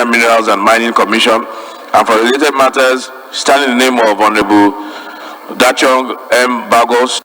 Nigerian Minerals and Mining Commission, and for related matters, stand in the name of Honorable Dachong M. Bagos.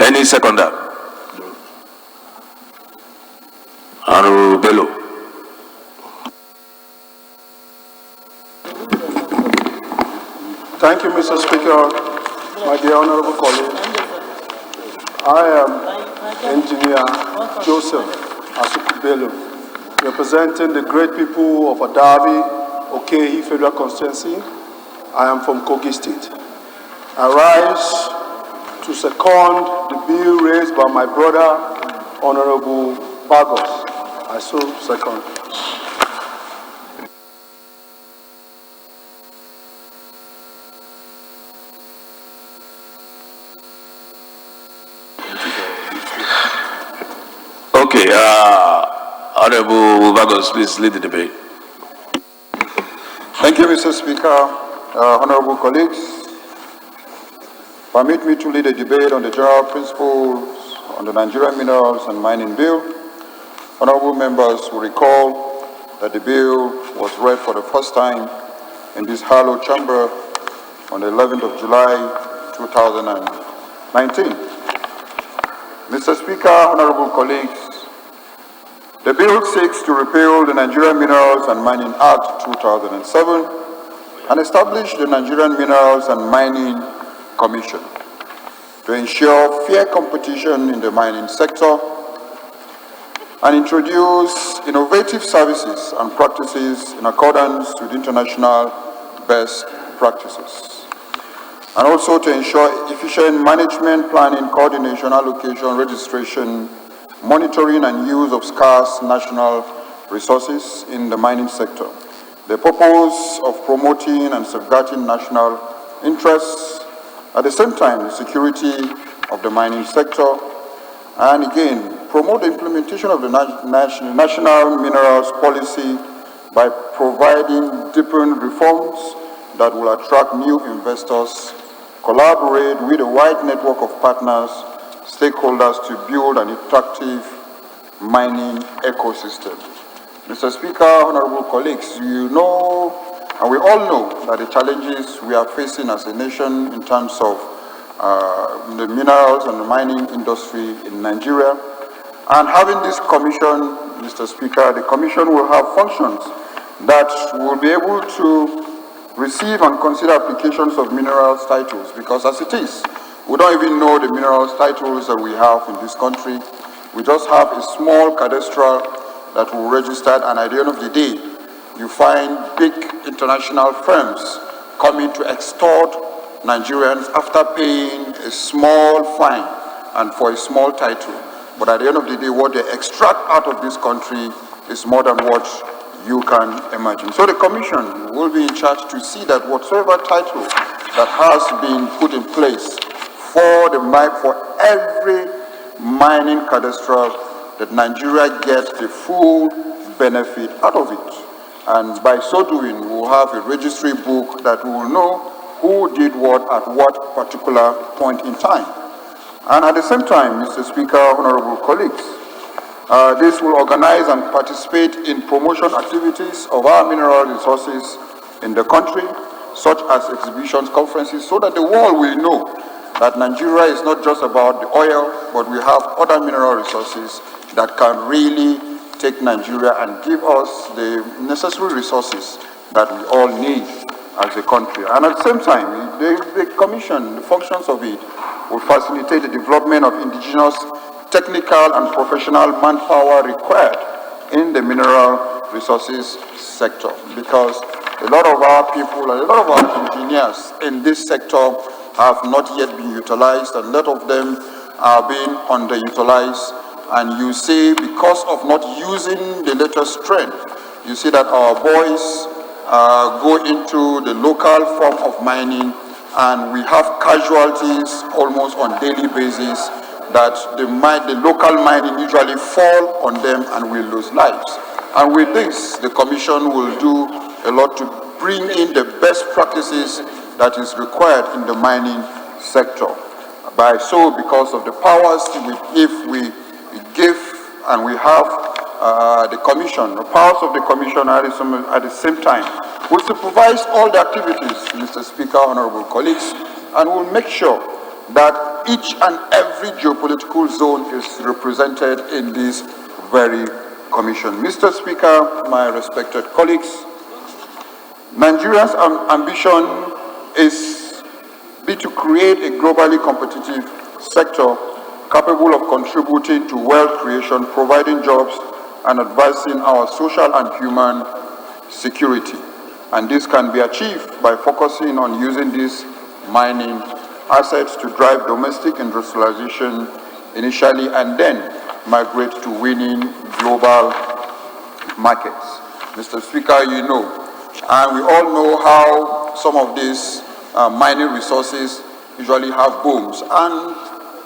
Any seconder? Honorable Bello. Thank you, Mr. Speaker. My dear honorable colleagues, I am Engineer Joseph Asuku Bello, representing the great people of Adabi, Okehi Federal Constituency. I am from Kogi State. I rise to second the bill raised by my brother, Honorable Bagos. I so second. Okay, Honorable Bagos, please lead the debate. Thank you, Mr. Speaker. Honorable colleagues, permit me to lead a debate on the general principles on the Nigerian Minerals and Mining Bill. Honorable members will recall that the bill was read for the first time in this hallowed chamber on the 11th of July, 2019. Mr. Speaker, honorable colleagues, the bill seeks to repeal the Nigerian Minerals and Mining Act 2007 and establish the Nigerian Minerals and Mining Commission to ensure fair competition in the mining sector and introduce innovative services and practices in accordance with international best practices, and also to ensure efficient management, planning, coordination, allocation, registration, monitoring and use of scarce national resources in the mining sector. The purpose of promoting and safeguarding national interests, at the same time the security of the mining sector, and again promote the implementation of the national minerals policy by providing different reforms that will attract new investors, collaborate with a wide network of partners, stakeholders to build an attractive mining ecosystem. Mr. Speaker, honorable colleagues, you know, and we all know that the challenges we are facing as a nation in terms of the minerals and the mining industry in Nigeria. And having this commission, Mr. Speaker, the commission will have functions that will be able to receive and consider applications of minerals titles, because as it is, we don't even know the minerals titles that we have in this country. We just have a small cadastral that will register, and at the end of the day, you find big international firms coming to extort Nigerians after paying a small fine and for a small title. But at the end of the day, what they extract out of this country is more than what you can imagine. So the commission will be in charge to see that whatsoever title that has been put in place for every mining cadastral, that Nigeria gets the full benefit out of it. And by so doing, we will have a registry book that we will know who did what at what particular point in time. And at the same time, Mr. Speaker, honorable colleagues, this will organize and participate in promotion activities of our mineral resources in the country, such as exhibitions, conferences, so that the world will know that Nigeria is not just about the oil, but we have other mineral resources that can really take Nigeria and give us the necessary resources that we all need as a country. And at the same time, the commission, the functions of it, will facilitate the development of indigenous technical and professional manpower required in the mineral resources sector, because a lot of our people and a lot of our engineers in this sector have not yet been utilized, and a lot of them are being underutilized. And you see, because of not using the latest trend, you see that our boys go into the local form of mining, and we have casualties almost on daily basis that the local mining usually fall on them and we lose lives. And with this, the Commission will do a lot to bring in the best practices that is required in the mining sector. Because of the powers, if we give and we have the Commission, the powers of the Commission at the same time, will supervise all the activities, Mr. Speaker, honorable colleagues, and will make sure that each and every geopolitical zone is represented in this very Commission. Mr. Speaker, my respected colleagues, Nigeria's ambition is to create a globally competitive sector capable of contributing to wealth creation, providing jobs, and advancing our social and human security. And this can be achieved by focusing on using these mining assets to drive domestic industrialization initially and then migrate to winning global markets. Mr. Speaker, you know, and we all know how some of these mining resources usually have booms, and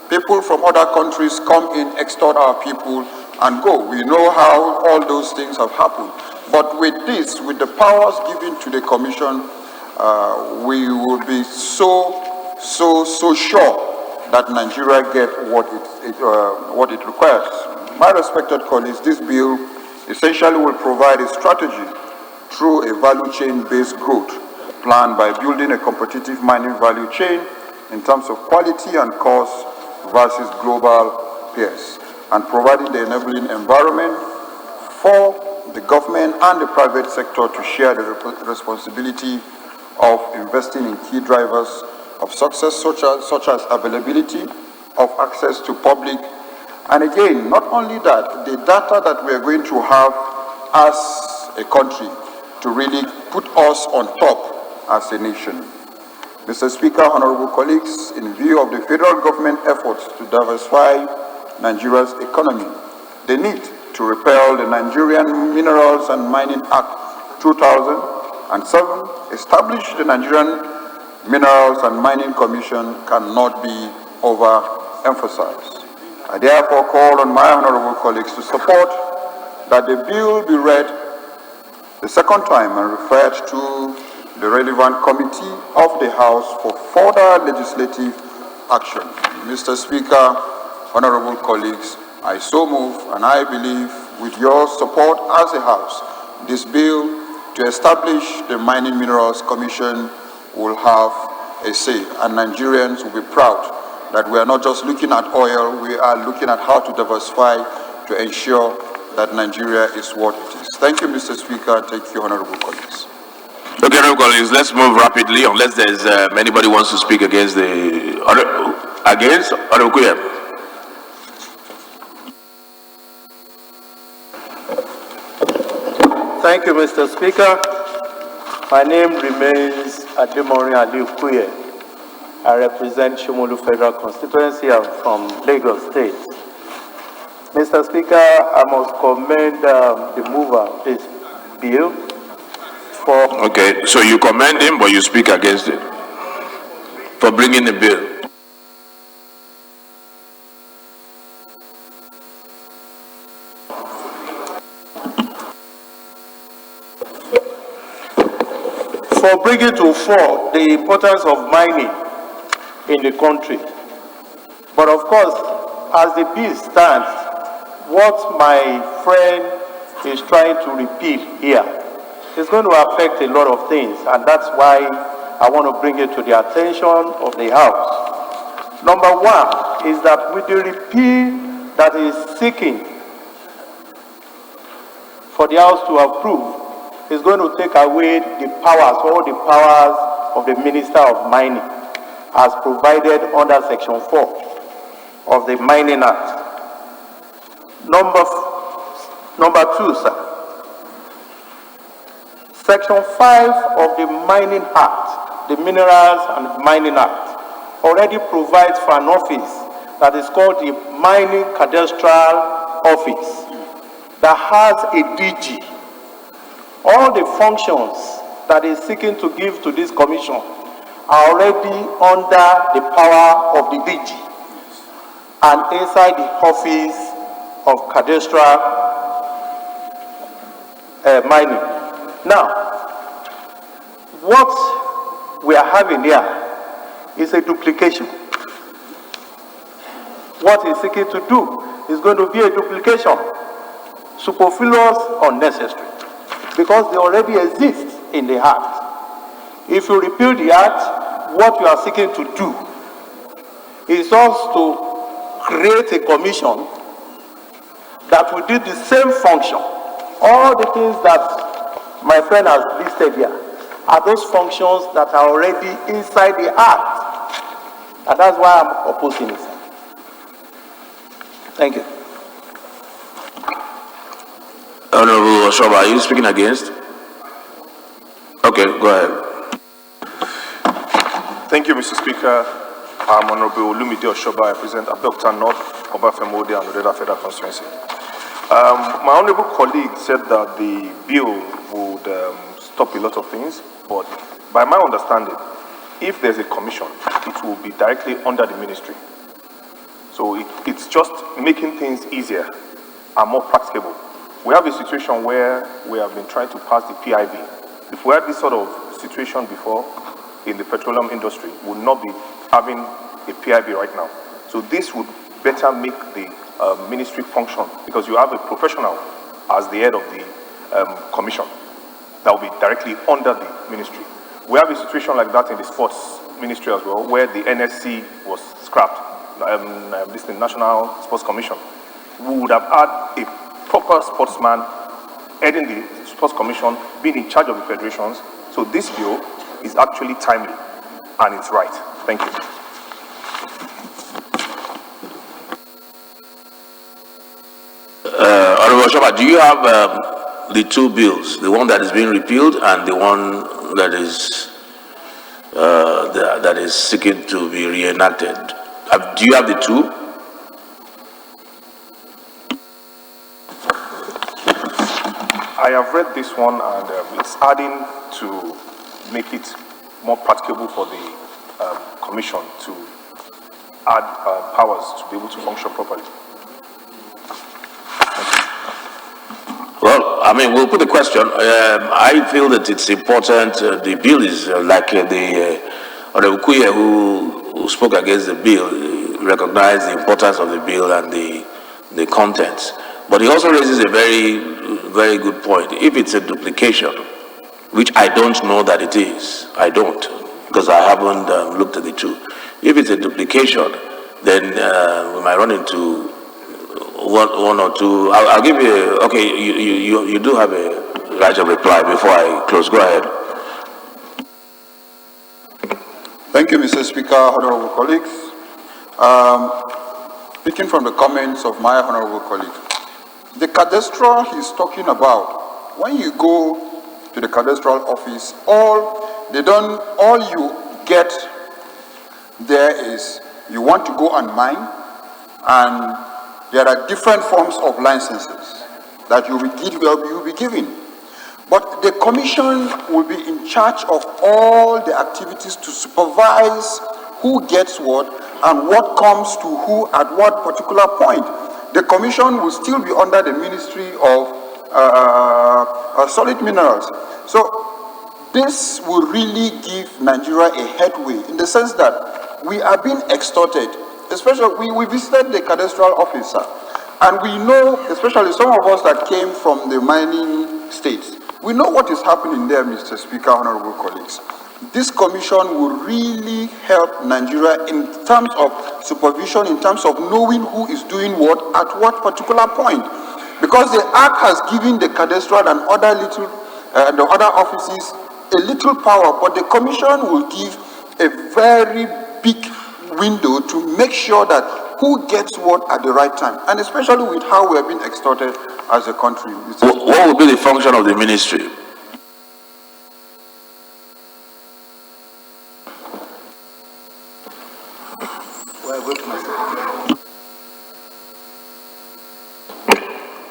people from other countries come in, extort our people, and go. We know how all those things have happened. But with this, with the powers given to the Commission, we will be so sure that Nigeria gets what it requires. My respected colleagues, this bill essentially will provide a strategy through a value chain-based growth plan by building a competitive mining value chain in terms of quality and cost versus global peers, and providing the enabling environment for the government and the private sector to share the responsibility of investing in key drivers of success, such as availability of access to public. And again, not only that, the data that we are going to have as a country to really put us on top as a nation. Mr. Speaker, honorable colleagues, in view of the federal government efforts to diversify Nigeria's economy, the need to repeal the Nigerian Minerals and Mining Act 2007, establish the Nigerian Minerals and Mining Commission cannot be overemphasized. I therefore call on my honorable colleagues to support that the bill be read the second time and referred to the relevant committee of the House for further legislative action. Mr. Speaker, honorable colleagues, I so move, and I believe with your support as a House, this bill to establish the Mining Minerals Commission will have a say, and Nigerians will be proud that we are not just looking at oil, we are looking at how to diversify to ensure that Nigeria is what it is. Thank you, Mr. Speaker. Thank you, honorable colleagues. Okay, honorable colleagues, let's move rapidly unless there's anybody wants to speak against the honorable Kuya. Thank you, Mr. Speaker. My name remains Ademori Ali Kuye. I represent Shomolu Federal Constituency. I'm from Lagos State. Mr. Speaker, I must commend the mover of this bill for... Okay, so you commend him, but you speak against it for bringing the bill. For bringing to fore the importance of mining in the country. But of course, as the bill stands, what my friend is trying to repeal here is going to affect a lot of things, and that's why I want to bring it to the attention of the House. Number one is that with the repeal that is seeking for the House to approve, is going to take away the powers, all the powers of the Minister of Mining as provided under Section 4 of the Mining Act. Number two, sir. Section 5 of the Mining Act, the Minerals and Mining Act, already provides for an office that is called the Mining Cadastral Office that has a DG. All the functions that is seeking to give to this commission are already under the power of the DG and inside the office of cadastral mining. Now, what we are having here is a duplication. What he's seeking to do is going to be a duplication, superfluous, unnecessary, because they already exist in the Act. If you repeal the Act, what you are seeking to do is just to create a commission that will do the same function. All the things that my friend has listed here are those functions that are already inside the Act. And that's why I'm opposing it. Thank you. Honorable Oshoba, are you speaking against? Okay, go ahead. Thank you, Mr. Speaker. I'm Honorable Olumide Oshoba. I represent Abeokuta North, Obafemode, and Odeda Federal Constituency. My honorable colleague said that the bill would stop a lot of things, but by my understanding, if there's a commission, it will be directly under the ministry. So it's just making things easier and more practicable. We have a situation where we have been trying to pass the PIB. If we had this sort of situation before in the petroleum industry, we would not be having a PIB right now. So this would better make the ministry function, because you have a professional as the head of the commission that will be directly under the ministry. We have a situation like that in the sports ministry as well, where the NSC was scrapped, this is the National Sports Commission. We would have had a proper sportsman heading the sports commission, being in charge of the federations. So this bill is actually timely and it's right. Thank you. Honorable Oshoba, do you have the two bills, the one that is being repealed and the one that is seeking to be reenacted? Do you have the two? I have read this one, and it's adding to make it more practicable for the commission to add powers to be able to function properly. Well, I mean, we'll put the question. I feel that it's important. The bill is like the Honorable Kuye who spoke against the bill, recognized the importance of the bill and the contents. But he also raises a very good point. If it's a duplication, which I don't know that it is, I don't, because I haven't looked at the two. If it's a duplication, then we might run into one or two. I'll give you. Okay, you do have a right of reply before I close. Go ahead. Thank you, Mr. Speaker, honorable colleagues. Speaking from the comments of my honorable colleague, the cadastral he's talking about, when you go to the cadastral office, all you get there is you want to go and mine, and there are different forms of licenses that you'll be given. But the commission will be in charge of all the activities to supervise who gets what and what comes to who at what particular point. The commission will still be under the Ministry of Solid Minerals. So this will really give Nigeria a headway in the sense that we are being extorted. Especially, we visited the cadastral officer, and we know, especially some of us that came from the mining states, we know what is happening there, Mr. Speaker, honorable colleagues. This commission will really help Nigeria in terms of supervision, in terms of knowing who is doing what at what particular point. Because the Act has given the cadastral and the other offices a little power, but the commission will give a very big window to make sure that who gets what at the right time, and especially with how we have been extorted as a country. What would be the function of the ministry?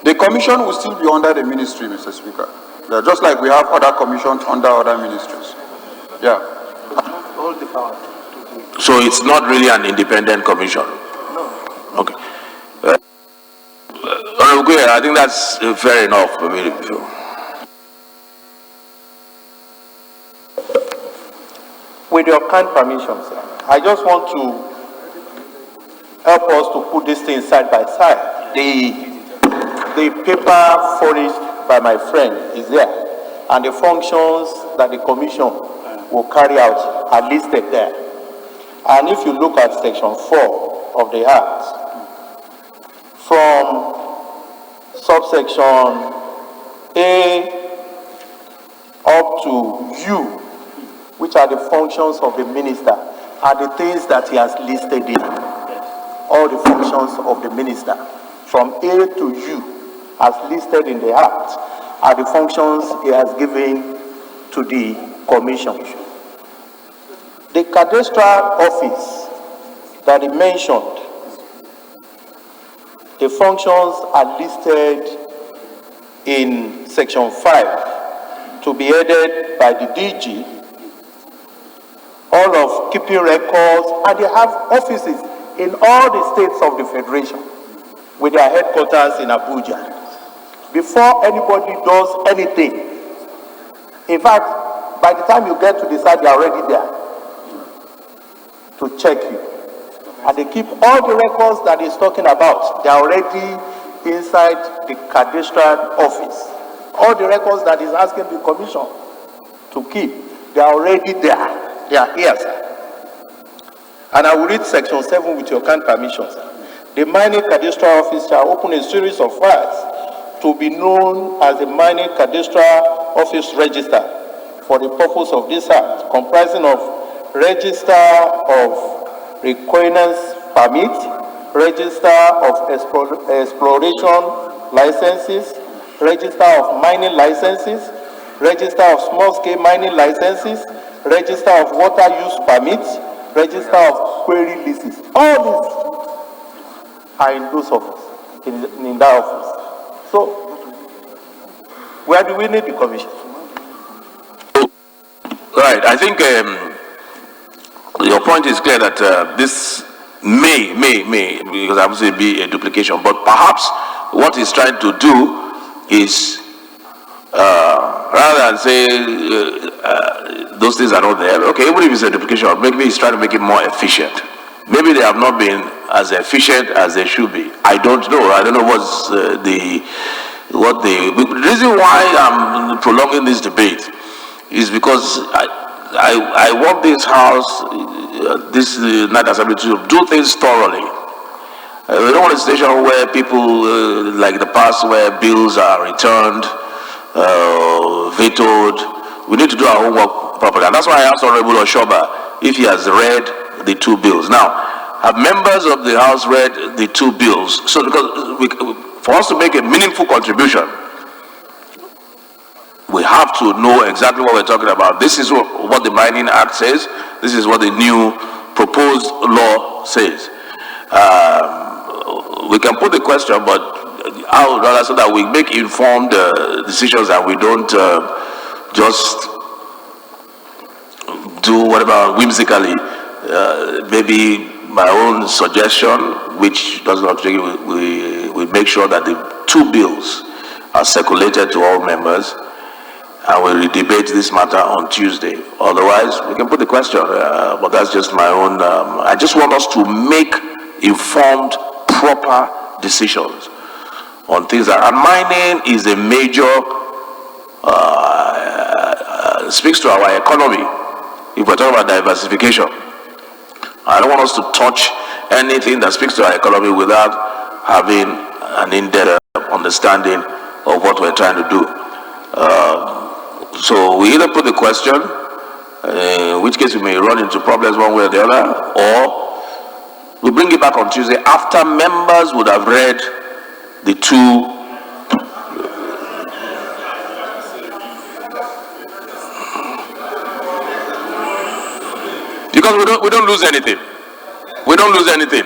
The commission will still be under the ministry, Mr. Speaker. Yeah, just like we have other commissions under other ministries. Yeah. All the power. So it's not really an independent commission? No. Okay. Honorable Gueye, I think that's fair enough. With your kind permission, sir, I just want to help us to put these things side by side. The paper furnished by my friend is there, and the functions that the commission will carry out are listed there. And if you look at section 4 of the Act, from subsection A up to U, which are the functions of the minister, are the things that he has listed in. All the functions of the minister, from A to U, as listed in the Act, are the functions he has given to the commission. The cadastral office that he mentioned, the functions are listed in section 5 to be headed by the DG, all of keeping records, and they have offices in all the states of the Federation with their headquarters in Abuja. Before anybody does anything, in fact, by the time you get to the site, they're already there to check you. And they keep all the records that he's talking about. They're already inside the cadastral office. All the records that he's asking the commission to keep, they're already there. They are here, sir. And I will read section 7 with your kind permission, sir. The mining cadastral office shall open a series of files to be known as the mining cadastral office register for the purpose of this act, comprising of register of reconnaissance permit, register of exploration licenses, register of mining licenses, register of small-scale mining licenses, register of water use permits, register of quarry leases. All these are in those offices, in that office. So, where do we need the commission? Right. I think your point is clear that this may, because I would say be a duplication, but perhaps what he's trying to do is rather than say those things are not there, okay, even if it's a duplication, maybe he's trying to make it more efficient. Maybe they have not been as efficient as they should be. I don't know. I don't know what's the reason why I'm prolonging this debate is because I want this house, this Night Assembly, to do things thoroughly. We don't want a situation where people, like the past, where bills are returned, vetoed. We need to do our homework properly. And that's why I asked Honorable Oshoba if he has read the two bills. Now, have members of the House read the two bills? So because for us to make a meaningful contribution, we have to know exactly what we're talking about. This is what the Mining Act says. This is what the new proposed law says. We can put the question, but I would rather so that we make informed decisions and we don't just do whatever whimsically. Maybe my own suggestion, which does not take, we make sure that the two bills are circulated to all members, and we'll debate this matter on Tuesday. Otherwise, we can put the question, but that's just my own. I just want us to make informed, proper decisions on things that, and mining is a major, speaks to our economy. If we're talking about diversification, I don't want us to touch anything that speaks to our economy without having an in-depth understanding of what we're trying to do. So we either put the question, in which case we may run into problems one way or the other, or we bring it back on Tuesday after members would have read the two. Because we don't lose anything. We don't lose anything.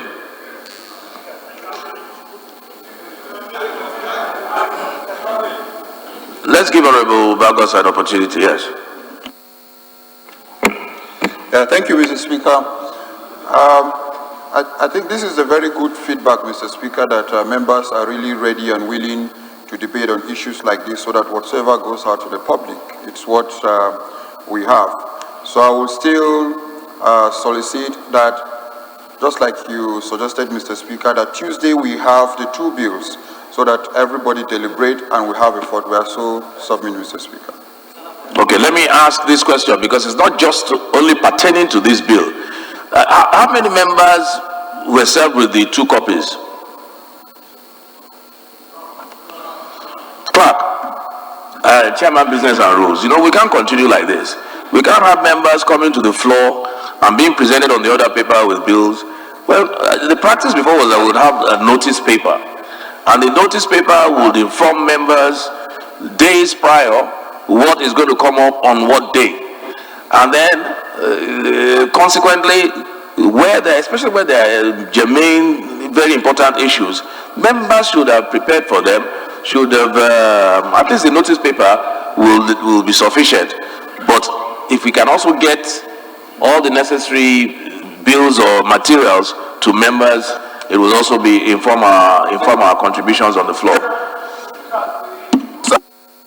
Let's give Honorable Bagos an opportunity, yes. Thank you, Mr. Speaker. I think this is a very good feedback, Mr. Speaker, that members are really ready and willing to debate on issues like this so that whatever goes out to the public, it's what we have. So I will still solicit that, just like you suggested, Mr. Speaker, that Tuesday we have the two bills so that everybody deliberate and we have a vote. We are so submit, Mr. Speaker. Okay, let me ask this question because it's not just only pertaining to this bill. How many members were served with the two copies? Clerk, Chairman, Business and Rules. You know, we can't continue like this. We can't have members coming to the floor and being presented on the other paper with bills. Well, the practice before was that we would have a notice paper. And the notice paper would inform members days prior what is going to come up on what day. And then, consequently, especially where there are germane, very important issues, members should have prepared for them, should have, at least the notice paper will be sufficient. But if we can also get all the necessary bills or materials to members, it will also be inform our contributions on the floor.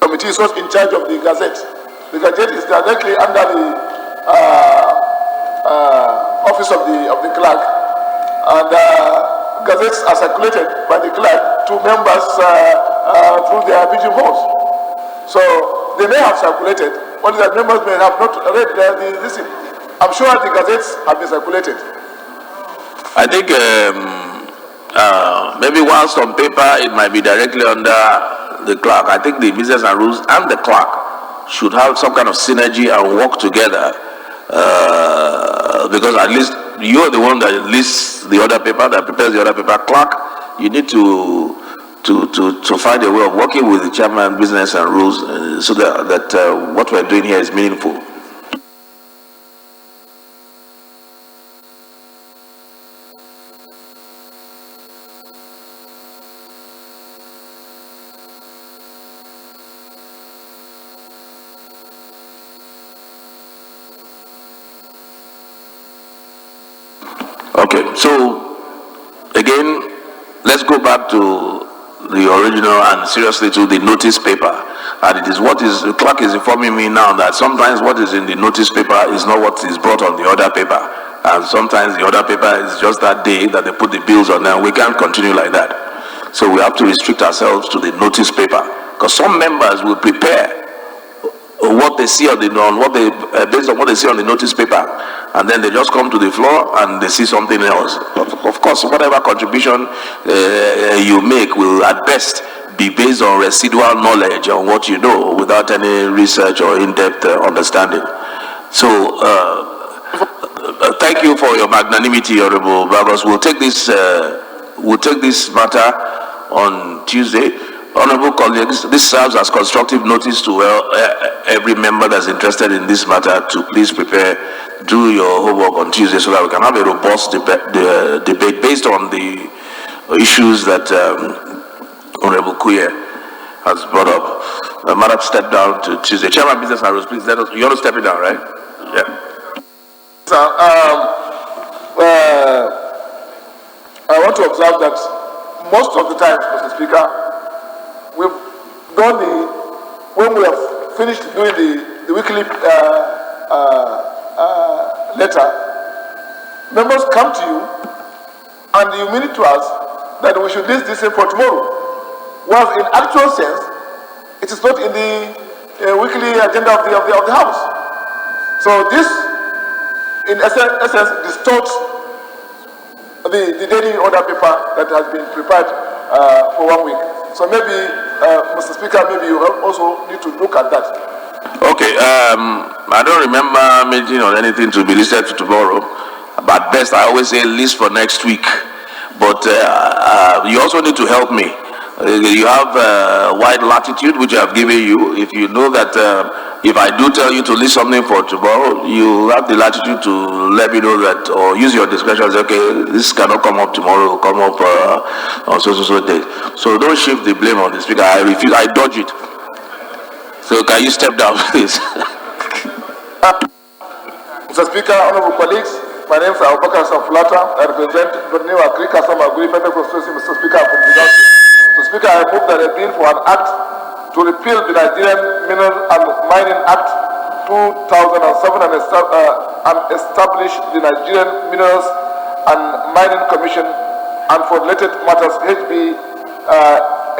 Committee is not in charge of the Gazette. The Gazette is directly under the office of the clerk, and gazettes are circulated by the clerk to members through their pigeon holes. So they may have circulated, but the members may have not read this. I'm sure the gazettes have been circulated. I think maybe whilst on paper it might be directly under the clerk. I think the Business and Rules and the clerk should have some kind of synergy and work together, because at least you're the one that lists the other paper, that prepares the other paper. Clerk, you need to find a way of working with the Chairman, Business and Rules, so that what we're doing here is meaningful. Okay, so again, let's go back to the original and seriously to the notice paper. And it is what is, the clerk is informing me now that sometimes what is in the notice paper is not what is brought on the other paper. And sometimes the other paper is just that day that they put the bills on there. We can't continue like that. So we have to restrict ourselves to the notice paper. Because some members will prepare what they see on based on what they see on the notice paper, and then they just come to the floor and they see something else. Of course, whatever contribution you make will at best be based on residual knowledge on what you know, without any research or in-depth understanding. So thank you for your magnanimity, Honorable Bagos. We'll take this matter on Tuesday. Honorable colleagues, this serves as constructive notice to every member that's interested in this matter to please prepare, do your homework on Tuesday so that we can have a robust debate based on the issues that Honorable Kuye has brought up. Madam, step down to Tuesday. Chairman, Business and Rules, please let us. You want to step it down, right? Yeah. So, I want to observe that most of the time, Mr. Speaker, we've done when we have finished doing the weekly letter, members come to you and you mean it to us that we should list this for tomorrow. While in actual sense, it is not in the weekly agenda of the House. So this, in essence, distorts the daily order paper that has been prepared for 1 week. So maybe, Mr. Speaker, maybe you also need to look at that. Okay, I don't remember meeting on anything to be listed for tomorrow. But at best, I always say list for next week. But you also need to help me. You have wide latitude, which I have given you. If you know that if I do tell you to list something for tomorrow, you have the latitude to let me know that, or use your discretion and say, okay, this cannot come up tomorrow, come up on so day. So don't shift the blame on the speaker. I refuse, I dodge it. So can you step down, please? Mr. Speaker, honorable colleagues, my name is Abubakar Samfulata. I represent Borneo Agri Kasama Agri Federal Constituency, Mr. Speaker, from the South. Mr. Speaker, I move that a bill for an act to repeal the Nigerian Mineral and Mining Act 2007 and establish the Nigerian Minerals and Mining Commission, and for related matters HB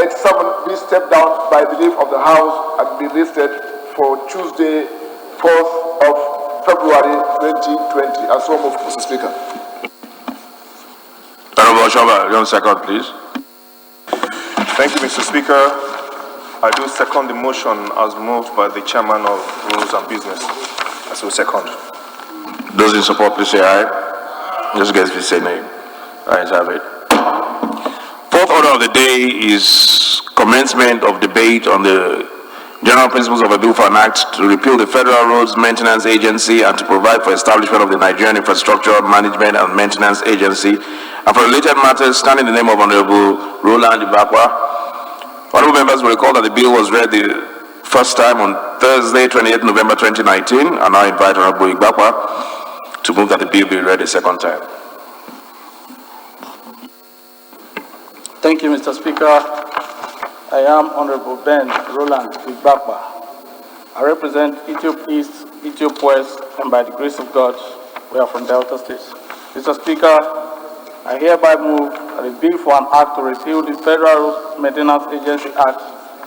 87 be stepped down by the leave of the House and be listed for Tuesday, 4th of February 2020. And so move, Mr. Speaker. Honorable Shoba, 1 second, please. Thank you, Mr. Speaker. I do second the motion as moved by the Chairman of Rules and Business. I so second. Those in support, please say aye. Those against, please say nay. Ayes have it. Fourth order of the day is commencement of debate on the general principles of a bill for an act to repeal the Federal Roads Maintenance Agency and to provide for establishment of the Nigerian Infrastructure Management and Maintenance Agency, and for related matters, standing in the name of Honorable Roland Ibakwa. Honorable members will recall that the bill was read the first time on Thursday, 28th November 2019, and I invite Honorable Ibakwa to move that the bill be read a second time. Thank you, Mr. Speaker. I am Honorable Ben Roland Ibakwa. I represent Ethiopia East, Ethiopia West, and by the grace of God, we are from Delta State. Mr. Speaker, I hereby move that a bill for an act to repeal the Federal Road Maintenance Agency Act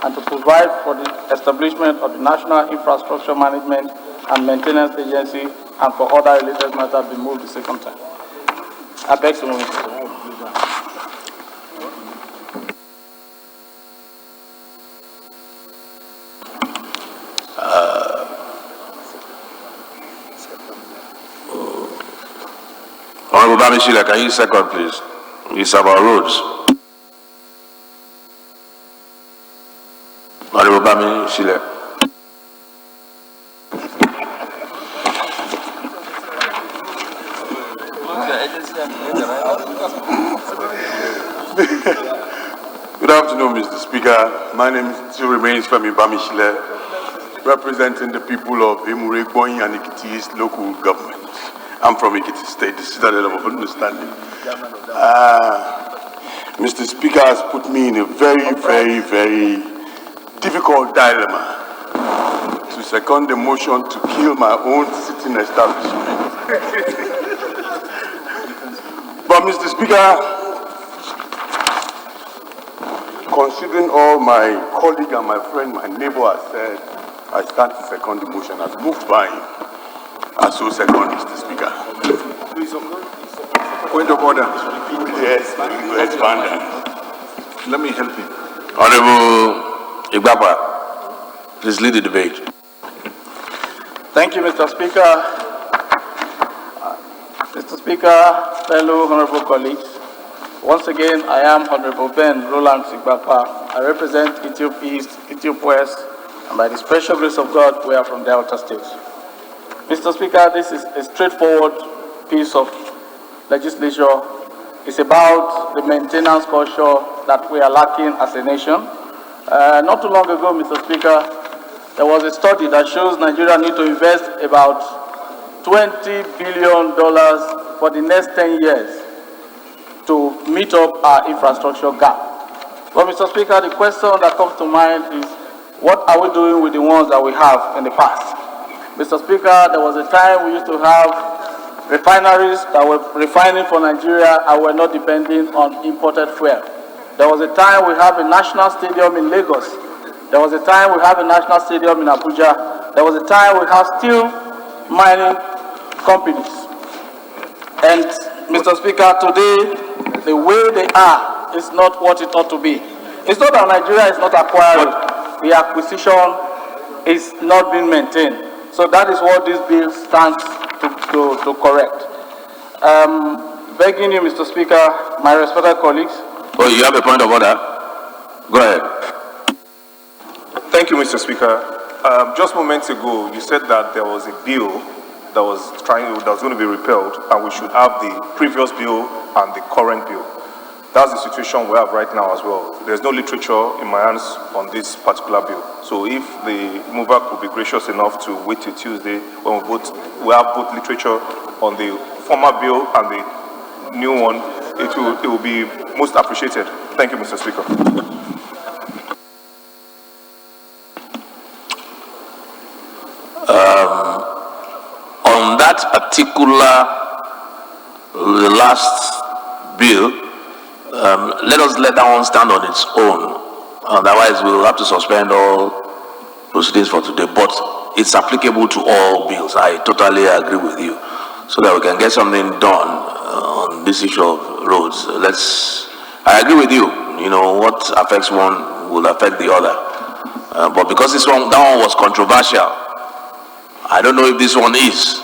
and to provide for the establishment of the National Infrastructure Management and Maintenance Agency and for other related matters be moved the second time. I beg to move. Honorable Bamishile, can you second, please? It's about roads. Honorable Bamishile. Good afternoon, Mr. Speaker. My name still remains Femi Bamishile, representing the people of Emure, Boyin, and Ekiti East local government. I'm from Ekiti State, the citadel of understanding. Mr. Speaker has put me in a very, very difficult dilemma to second the motion to kill my own sitting establishment. But Mr. Speaker, considering all my colleague and my friend, my neighbor has said, I stand to second the motion as moved by him. I so second, Mr. Speaker. Point of order. Yes, expand that. Let me help you. Honorable Ibakwa, please lead the debate. Thank you, Mr. Speaker. Mr. Speaker, fellow honorable colleagues, once again, I am Honorable Ben Roland Ibakwa. I represent Ethiopia East, Ethiopia West, and by the special grace of God, we are from Delta State. Mr. Speaker, this is a straightforward piece of legislation. It's about the maintenance culture that we are lacking as a nation. Not too long ago, Mr. Speaker, there was a study that shows Nigeria need to invest about $20 billion for the next 10 years to meet up our infrastructure gap. But Mr. Speaker, the question that comes to mind is, what are we doing with the ones that we have in the past? Mr. Speaker, there was a time we used to have refineries that were refining for Nigeria and were not depending on imported fuel. There was a time we have a national stadium in Lagos. There was a time we have a national stadium in Abuja. There was a time we have steel mining companies. And Mr. Speaker, today, the way they are is not what it ought to be. It's not that Nigeria is not acquiring, the acquisition is not being maintained. So that is what this bill stands to correct. Begging you, Mr. Speaker, my respected colleagues. Oh, you have a point of order? Go ahead. Thank you, Mr. Speaker. just moments ago, you said that there was a bill that was going to be repealed, and we should have the previous bill and the current bill. That's the situation we have right now as well. There's no literature in my hands on this particular bill. So if the mover could be gracious enough to wait till Tuesday when we have both literature on the former bill and the new one, it will be most appreciated. Thank you, Mr. Speaker. On that particular, the last bill, let us let that one stand on its own. Otherwise, we will have to suspend all proceedings for today. But it's applicable to all bills. I totally agree with you. So that we can get something done on this issue of roads. I agree with you. You know, what affects one will affect the other. But because that one was controversial, I don't know if this one is.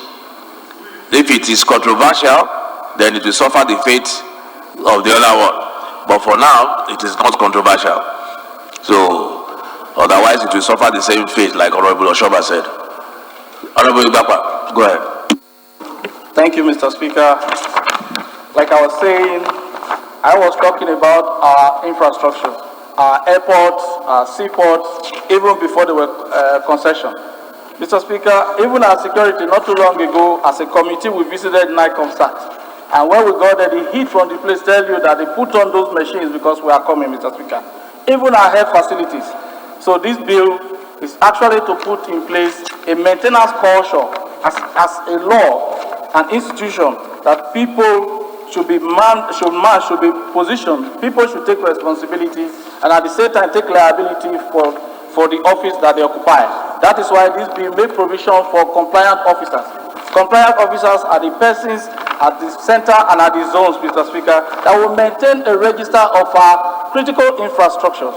If it is controversial, then it will suffer the fate of the other one. But for now, it is not controversial. So, otherwise it will suffer the same fate like Honorable Oshoba said. Honorable Ibapa, go ahead. Thank you, Mr. Speaker. Like I was saying, I was talking about our infrastructure, our airports, our seaports, even before they were concession. Mr. Speaker, even our security, not too long ago, as a committee, we visited NICOMSAT. And when we got there, the heat from the place tell you that they put on those machines because we are coming, Mr. Speaker. Even our health facilities. So this bill is actually to put in place a maintenance culture as a law, an institution that people should be positioned. People should take responsibility and at the same time take liability for the office that they occupy. That is why this bill makes provision for compliant officers. Compliant officers are the persons at the center and at the zones, Mr. Speaker, that will maintain a register of our critical infrastructure.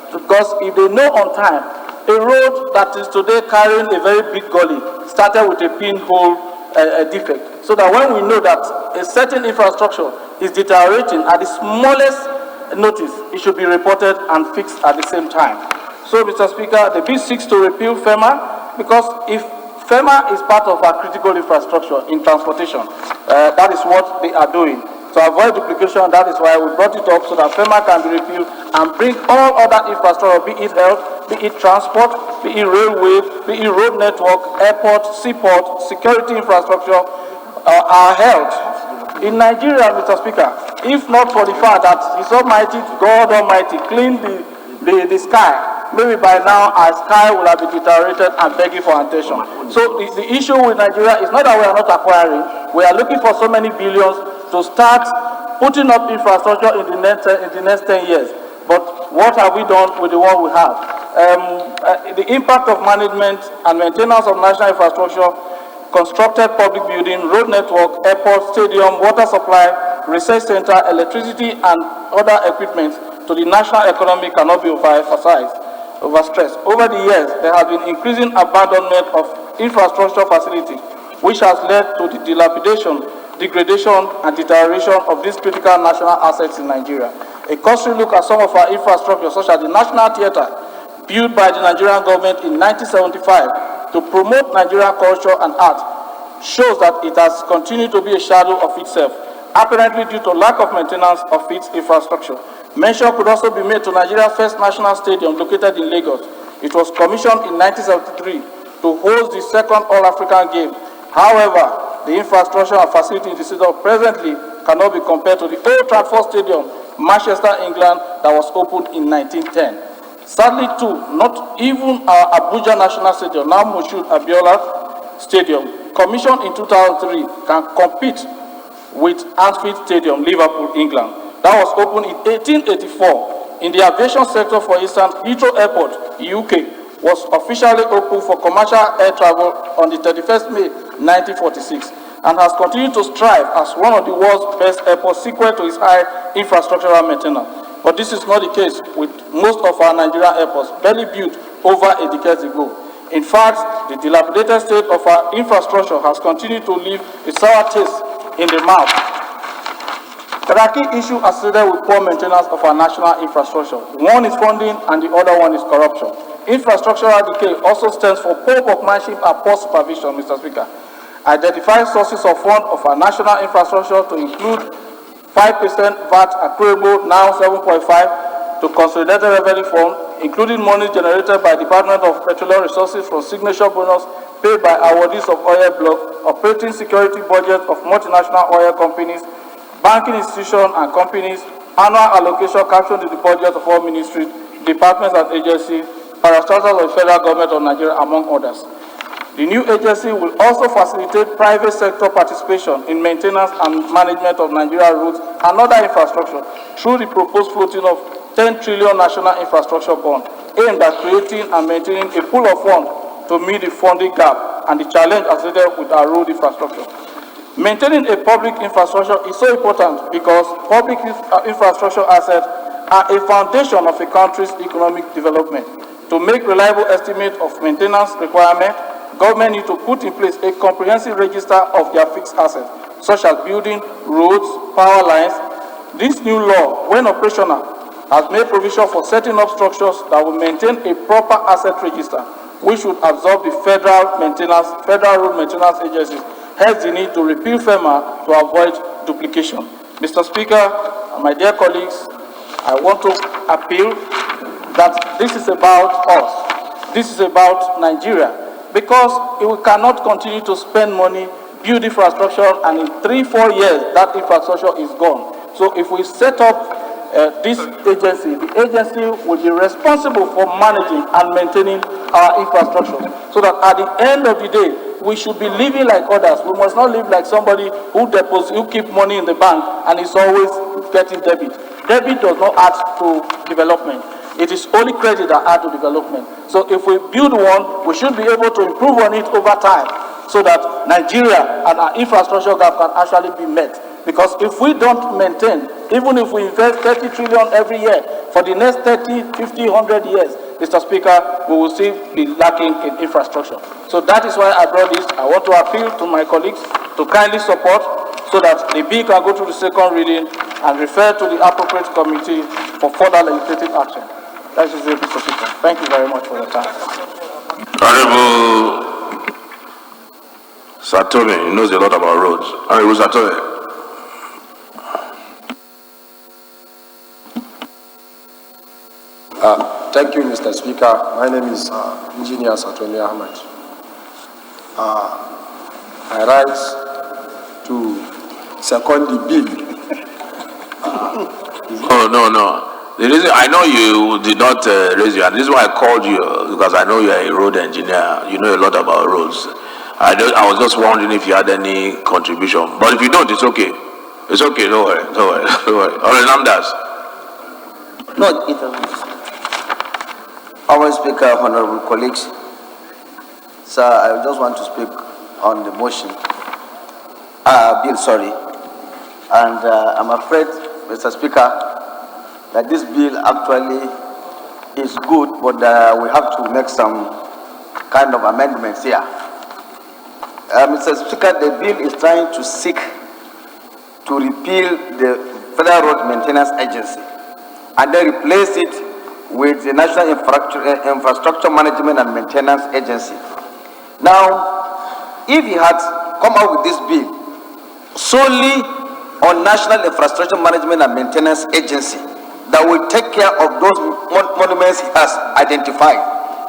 Because if they know on time, a road that is today carrying a very big gully started with a pinhole defect. So that when we know that a certain infrastructure is deteriorating at the smallest notice, it should be reported and fixed at the same time. So, Mr. Speaker, the bill seeks to repeal FEMA because if FEMA is part of our critical infrastructure in transportation, that is what they are doing. To avoid duplication, that is why we brought it up so that FEMA can be repealed and bring all other infrastructure, be it health, be it transport, be it railway, be it road network, airport, seaport, security infrastructure, our health. In Nigeria, Mr. Speaker, if not for the fact that His Almighty, God Almighty, cleaned the sky, maybe by now our sky will have been deteriorated and begging for attention. So the issue with Nigeria is not that we are not acquiring, we are looking for so many billions to start putting up infrastructure in the next 10 years. But what have we done with the one we have? The impact of management and maintenance of national infrastructure, constructed public building, road network, airport, stadium, water supply, research center, electricity and other equipment to the national economy cannot be overstressed. Over the years, there has been increasing abandonment of infrastructure facilities, which has led to the dilapidation, degradation, and deterioration of these critical national assets in Nigeria. A cursory look at some of our infrastructure, such as the National Theatre, built by the Nigerian government in 1975 to promote Nigerian culture and art, shows that it has continued to be a shadow of itself, apparently due to lack of maintenance of its infrastructure. Mention could also be made to Nigeria's first national stadium located in Lagos. It was commissioned in 1973 to host the second All-African game. However, the infrastructure and facility in the stadium presently cannot be compared to the Old Trafford Stadium, Manchester, England, that was opened in 1910. Sadly, too, not even our Abuja National Stadium, now Moshood Abiola Stadium, commissioned in 2003, can compete with Anfield Stadium, Liverpool, England. That was opened in 1884. In the aviation sector, for instance, Heathrow Airport, UK, was officially opened for commercial air travel on the 31st May 1946 and has continued to strive as one of the world's best airports sequel to its high infrastructural maintenance. But this is not the case with most of our Nigerian airports, barely built over a decade ago. In fact, the dilapidated state of our infrastructure has continued to leave a sour taste in the mouth. There are key issues associated with poor maintenance of our national infrastructure. One is funding and the other one is corruption. Infrastructural decay also stands for poor workmanship and poor supervision, Mr. Speaker. Identify sources of fund of our national infrastructure to include 5% VAT accruable, now 7.5, to consolidated revenue fund, including money generated by Department of Petroleum Resources from signature bonus paid by awardees of oil block, operating security budget of multinational oil companies, banking institutions and companies, annual allocation captured in the budget of all ministries, departments and agencies, parastatals of the federal government of Nigeria, among others. The new agency will also facilitate private sector participation in maintenance and management of Nigeria roads and other infrastructure through the proposed floating of 10 trillion national infrastructure bond aimed at creating and maintaining a pool of funds to meet the funding gap and the challenge associated with our road infrastructure. Maintaining a public infrastructure is so important because public infrastructure assets are a foundation of a country's economic development. To make reliable estimate of maintenance requirement, government need to put in place a comprehensive register of their fixed assets, such as building, roads, power lines. This new law, when operational, has made provision for setting up structures that will maintain a proper asset register, which would absorb the federal road maintenance agencies, hence the need to repeal FEMA to avoid duplication. Mr. Speaker, and my dear colleagues, I want to appeal that this is about us. This is about Nigeria. Because we cannot continue to spend money, build infrastructure, and in 3-4 years, that infrastructure is gone. So if we set up this agency, the agency will be responsible for managing and maintaining our infrastructure. So that at the end of the day, we should be living like others. We must not live like somebody who keep money in the bank and is always getting debit. Debit does not add to development. It is only credit that adds to development. So if we build one, we should be able to improve on it over time so that Nigeria and our infrastructure gap can actually be met. Because if we don't maintain, even if we invest 30 trillion every year, for the next 30, 50, 100 years, Mr. Speaker, we will still be lacking in infrastructure. So that is why I brought this. I want to appeal to my colleagues to kindly support so that the bill can go through the second reading and refer to the appropriate committee for further legislative action. That is it, Mr. Speaker. Thank you very much for your time. Honorable Satome, he knows a lot about roads. Honorable Satome. Thank you, Mr. Speaker. My name is Engineer Satome Ahmed. I rise to second the bill. No. The reason I know you did not raise your hand. This is why I called you because I know you are a road engineer. You know a lot about roads. I was just wondering if you had any contribution. But if you don't, it's okay. It's okay. Don't worry. Honorable Namdas. No, it doesn't. Honorable Speaker, honorable colleagues. Sir, I just want to speak on the motion. Bill, sorry. And I'm afraid, Mr. Speaker, that this bill actually is good, but we have to make some kind of amendments here. Mr. Speaker, the bill is trying to seek to repeal the Federal Road Maintenance Agency and then replace it with the National Infrastructure Management and Maintenance Agency. Now, if he had come out with this bill solely on National Infrastructure Management and Maintenance Agency that will take care of those monuments he has identified,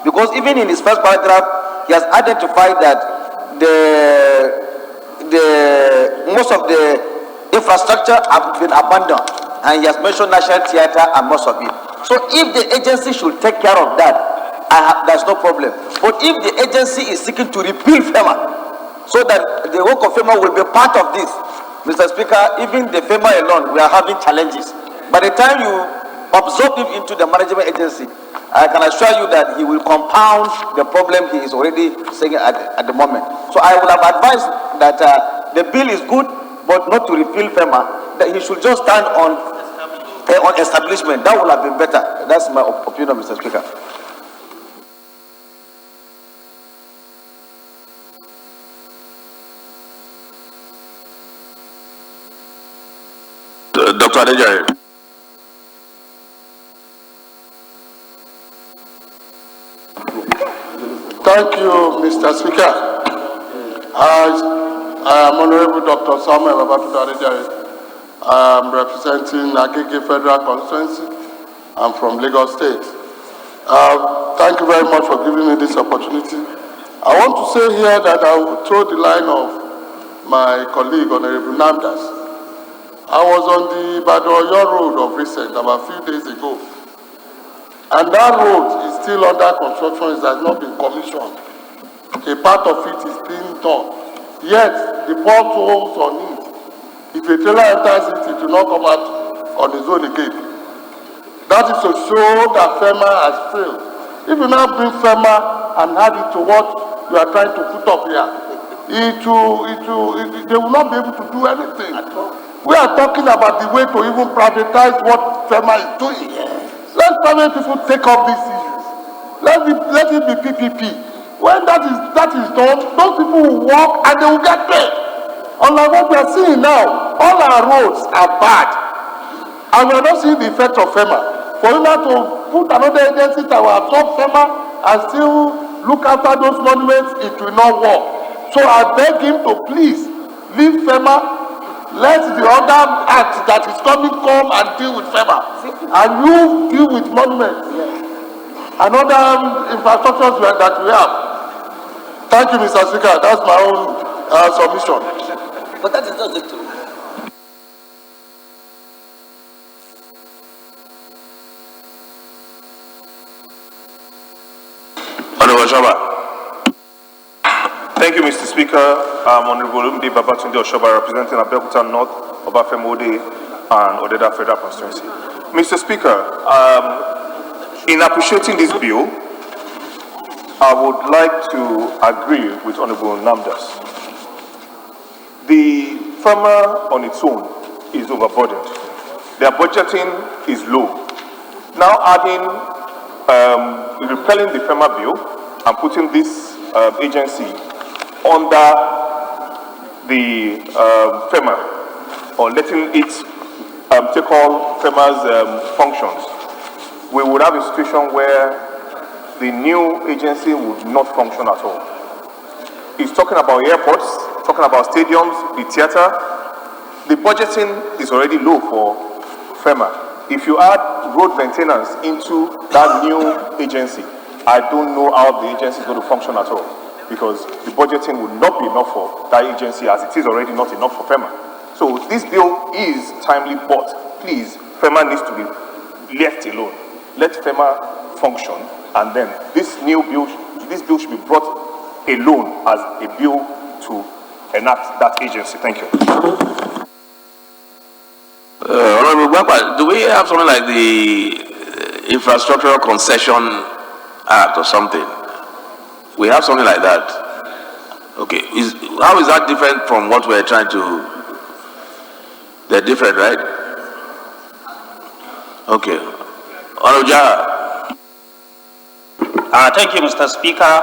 because even in his first paragraph, he has identified that most of the infrastructure have been abandoned, and he has mentioned National Theatre and most of it. So if the agency should take care of that, there's no problem. But if the agency is seeking to repeal FEMA, so that the work of FEMA will be part of this, Mr. Speaker, even the FEMA alone, we are having challenges. By the time you absorb him into the management agency, I can assure you that he will compound the problem he is already saying at the moment. So I would have advised that the bill is good, but not to repeal FEMA, that he should just stand on establishment. That would have been better. That's my opinion, Mr. Speaker. Dr. Adejare. Thank you, Mr. Speaker. I am Honorable Dr. Samuel Babatuda. I am representing Agege Federal Constituency. I'm from Lagos State. Thank you very much for giving me this opportunity. I want to say here that I will throw the line of my colleague, Honorable Namdas. I was on the Ibadan-Oyo road of recent, about a few days ago. And that road is still under construction, it has not been commissioned. A part of it is being done. Yet, the potholes on it, if a trailer enters it, it will not come out on its own again. That is to show that FEMA has failed. If you now bring FEMA and add it to what you are trying to put up here, they will not be able to do anything. We are talking about the way to even privatize what FEMA is doing. Let private people take up these issues. Let it be PPP. When that is done, those people will walk and they will get paid. Unlike what we are seeing now, all our roads are bad. And we are not seeing the effect of FEMA. For you now to put another agency that will absorb FEMA and still look after those monuments, it will not work. So I beg him to please leave FEMA. Let the other act that is coming come and deal with FEMA. And you deal with monuments. And other infrastructures that we have. Thank you, Mr. Speaker. That's my own submission. But that is not the truth. Honorable Shoba. Thank you, Mr. Speaker. I'm Honorable Olumide Babatunde Oshoba, representing Abeokuta North, Obafemi and Odeda Federal Constituency. Mr. Speaker, in appreciating this bill, I would like to agree with Honorable Namdas. The farmer on its own is overburdened. Their budgeting is low. Now adding, repealing the farmer bill and putting this agency under the FEMA, or letting it take all FEMA's functions, we would have a situation where the new agency would not function at all. It's talking about airports, talking about stadiums, the theater. The budgeting is already low for FEMA. If you add road maintenance into that new agency, I don't know how the agency is going to function at all, because the budgeting would not be enough for that agency, as it is already not enough for FEMA. So this bill is timely, but please, FEMA needs to be left alone. Let FEMA function, and then this bill should be brought alone as a bill to enact that agency. Thank you. Honorable Bapa, do we have something like the Infrastructural Concession Act or something? We have something like that. Okay. How is that different from what we're trying to... They're different, right? Okay. Honorable Jha. Thank you, Mr. Speaker.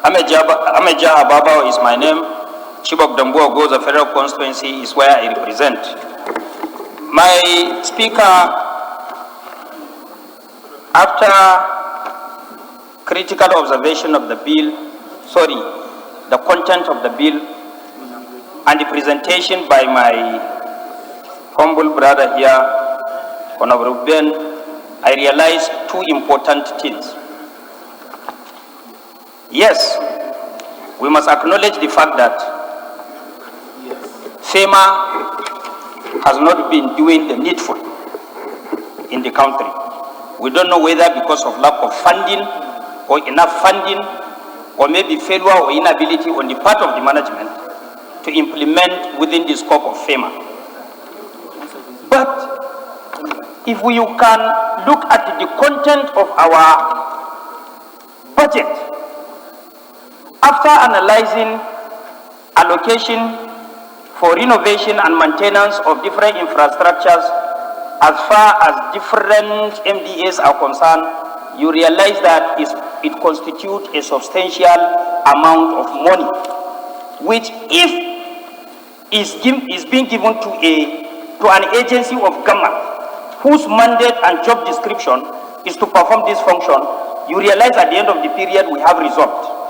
Ameja Ababa is my name. Chibok Dambuo Goza Federal Constituency is where I represent. My Speaker, after critical observation of the bill, the content of the bill, and the presentation by my humble brother here, Honorable Ben, I realized two important things. Yes, we must acknowledge the fact that FEMA has not been doing the needful in the country. We don't know whether because of lack of funding or enough funding, or maybe failure or inability on the part of the management to implement within the scope of FEMA. But if we can look at the content of our budget, after analyzing allocation for renovation and maintenance of different infrastructures, as far as different MDAs are concerned, you realize that it constitutes a substantial amount of money, which if is being given to an agency of government whose mandate and job description is to perform this function, you realize at the end of the period we have result.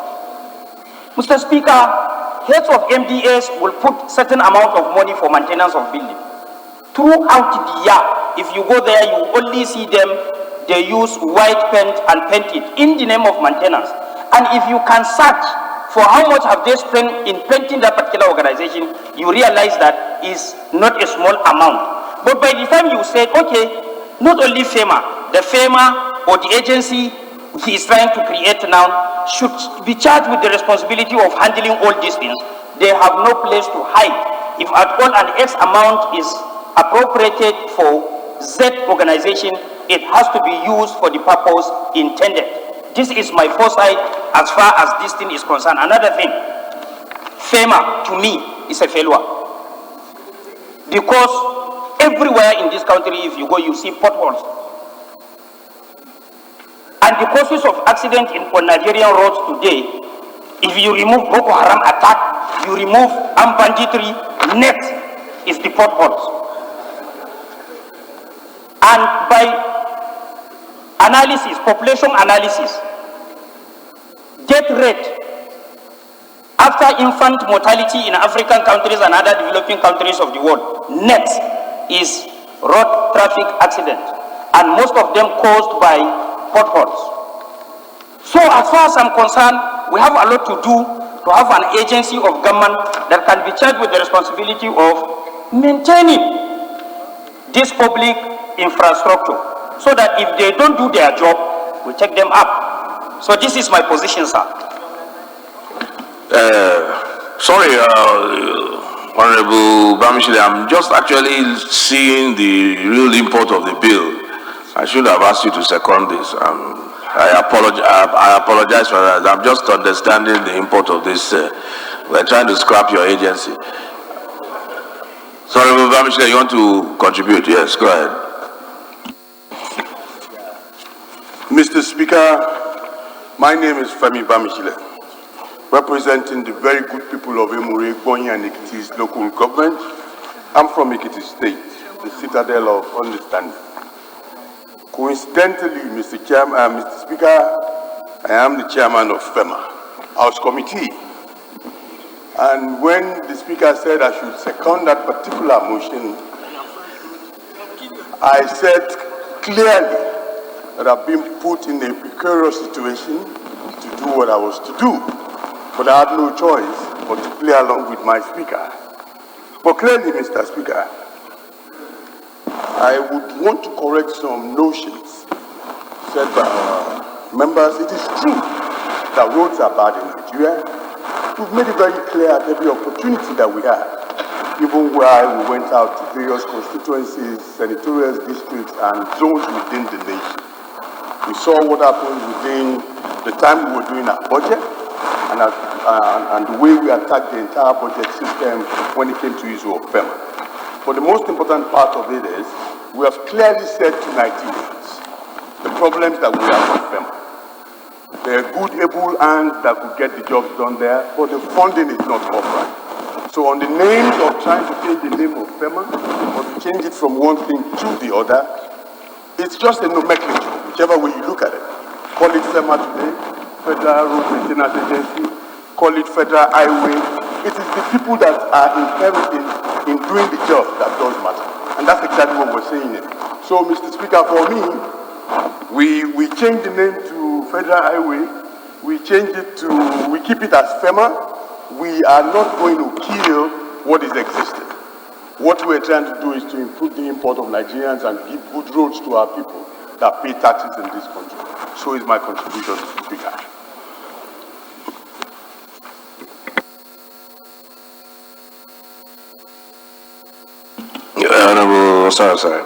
Mr. Speaker, heads of MDAs will put certain amount of money for maintenance of building. Throughout the year, if you go there, you only see them, they use white paint and paint it in the name of maintenance. And if you can search for how much have they spent in painting that particular organization, you realize that is not a small amount. But by the time you said, okay, not only FEMA, the FEMA or the agency he is trying to create now should be charged with the responsibility of handling all these things, they have no place to hide. If at all an X amount is appropriated for Z organization, it has to be used for the purpose intended. This is my foresight as far as this thing is concerned. Another thing, FEMA to me is a failure. Because everywhere in this country, if you go, you see potholes. And the causes of accident on Nigerian roads today, if you remove Boko Haram attack, you remove armed banditry, next is the potholes. And by analysis, population analysis, death rate after infant mortality in African countries and other developing countries of the world, next is road traffic accident, and most of them caused by potholes. So as far as I'm concerned, we have a lot to do to have an agency of government that can be charged with the responsibility of maintaining this public infrastructure, so that if they don't do their job, we take them up. So this is my position, sir. Sorry, Honorable Bamishile, I'm just actually seeing the real import of the bill. I should have asked you to second this. I apologize for that. I'm just understanding the import of this. We're trying to scrap your agency. Sorry, Honorable Bamishile, you want to contribute? Yes, go ahead. Mr. Speaker, my name is Femi Bamishile, representing the very good people of Emure, Bonyi and Ekiti's local government. I'm from Ekiti State, the citadel of understanding. Coincidentally, Mr. Speaker, I am the chairman of FEMA, House Committee. And when the Speaker said I should second that particular motion, I said clearly that I've been put in a precarious situation to do what I was to do. But I had no choice but to play along with my Speaker. But clearly, Mr. Speaker, I would want to correct some notions said by our members. It is true that roads are bad in Nigeria. We've made it very clear at every opportunity that we had, even while we went out to various constituencies, senatorial districts, and zones within the nation. We saw what happened within the time we were doing our budget and the way we attacked the entire budget system when it came to issue of FEMA. But the most important part of it is we have clearly said to Nigerians the problems that we have with FEMA. There are good, able hands that could get the jobs done there, but the funding is not forthright. So on the names of trying to change the name of FEMA, or to change it from one thing to the other, it's just a nomenclature, whichever way you look at it. Call it FEMA today, Federal Road Maintenance Agency, call it Federal Highway. It is the people that are inheriting in doing the job that does matter. And that's exactly what we're saying here. So, Mr. Speaker, for me, we changed the name to Federal Highway. We keep it as FEMA. We are not going to kill what is existing. What we're trying to do is to improve the import of Nigerians and give good roads to our people that pay taxes in this country. So is my contribution, Mr. Speaker. Honorable Sarasai.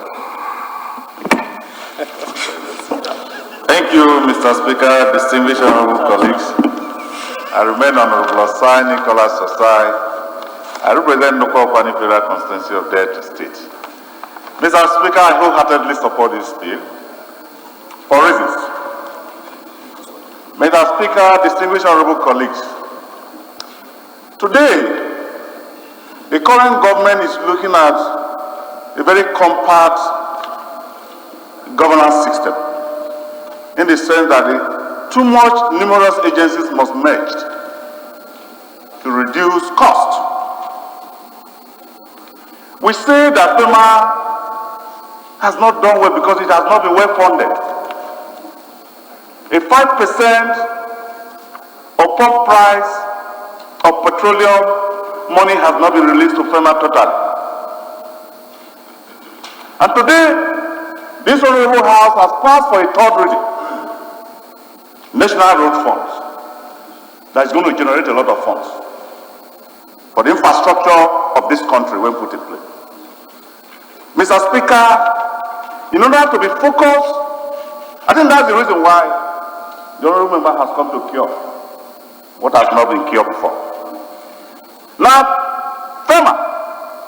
Thank you, Mr. Speaker, distinguished honorable colleagues. I remain Honorable Osai Nicholas Osai. I represent local Federal constituency of Delta State. Mr. Speaker, I wholeheartedly support this bill for reasons. Mr. Speaker, distinguished honorable colleagues, today, the current government is looking at a very compact governance system, in the sense that too much numerous agencies must merge to reduce cost. We say that FEMA has not done well because it has not been well funded. A 5% of pump price of petroleum money has not been released to FEMA totally. And today, this Honorable House has passed for a third reading National Road Funds that is going to generate a lot of funds for the infrastructure of this country when put in place. Mr. Speaker, in order to be focused, I think that's the reason why the Honorable Member has come to cure what has not been cured before. Now, FEMA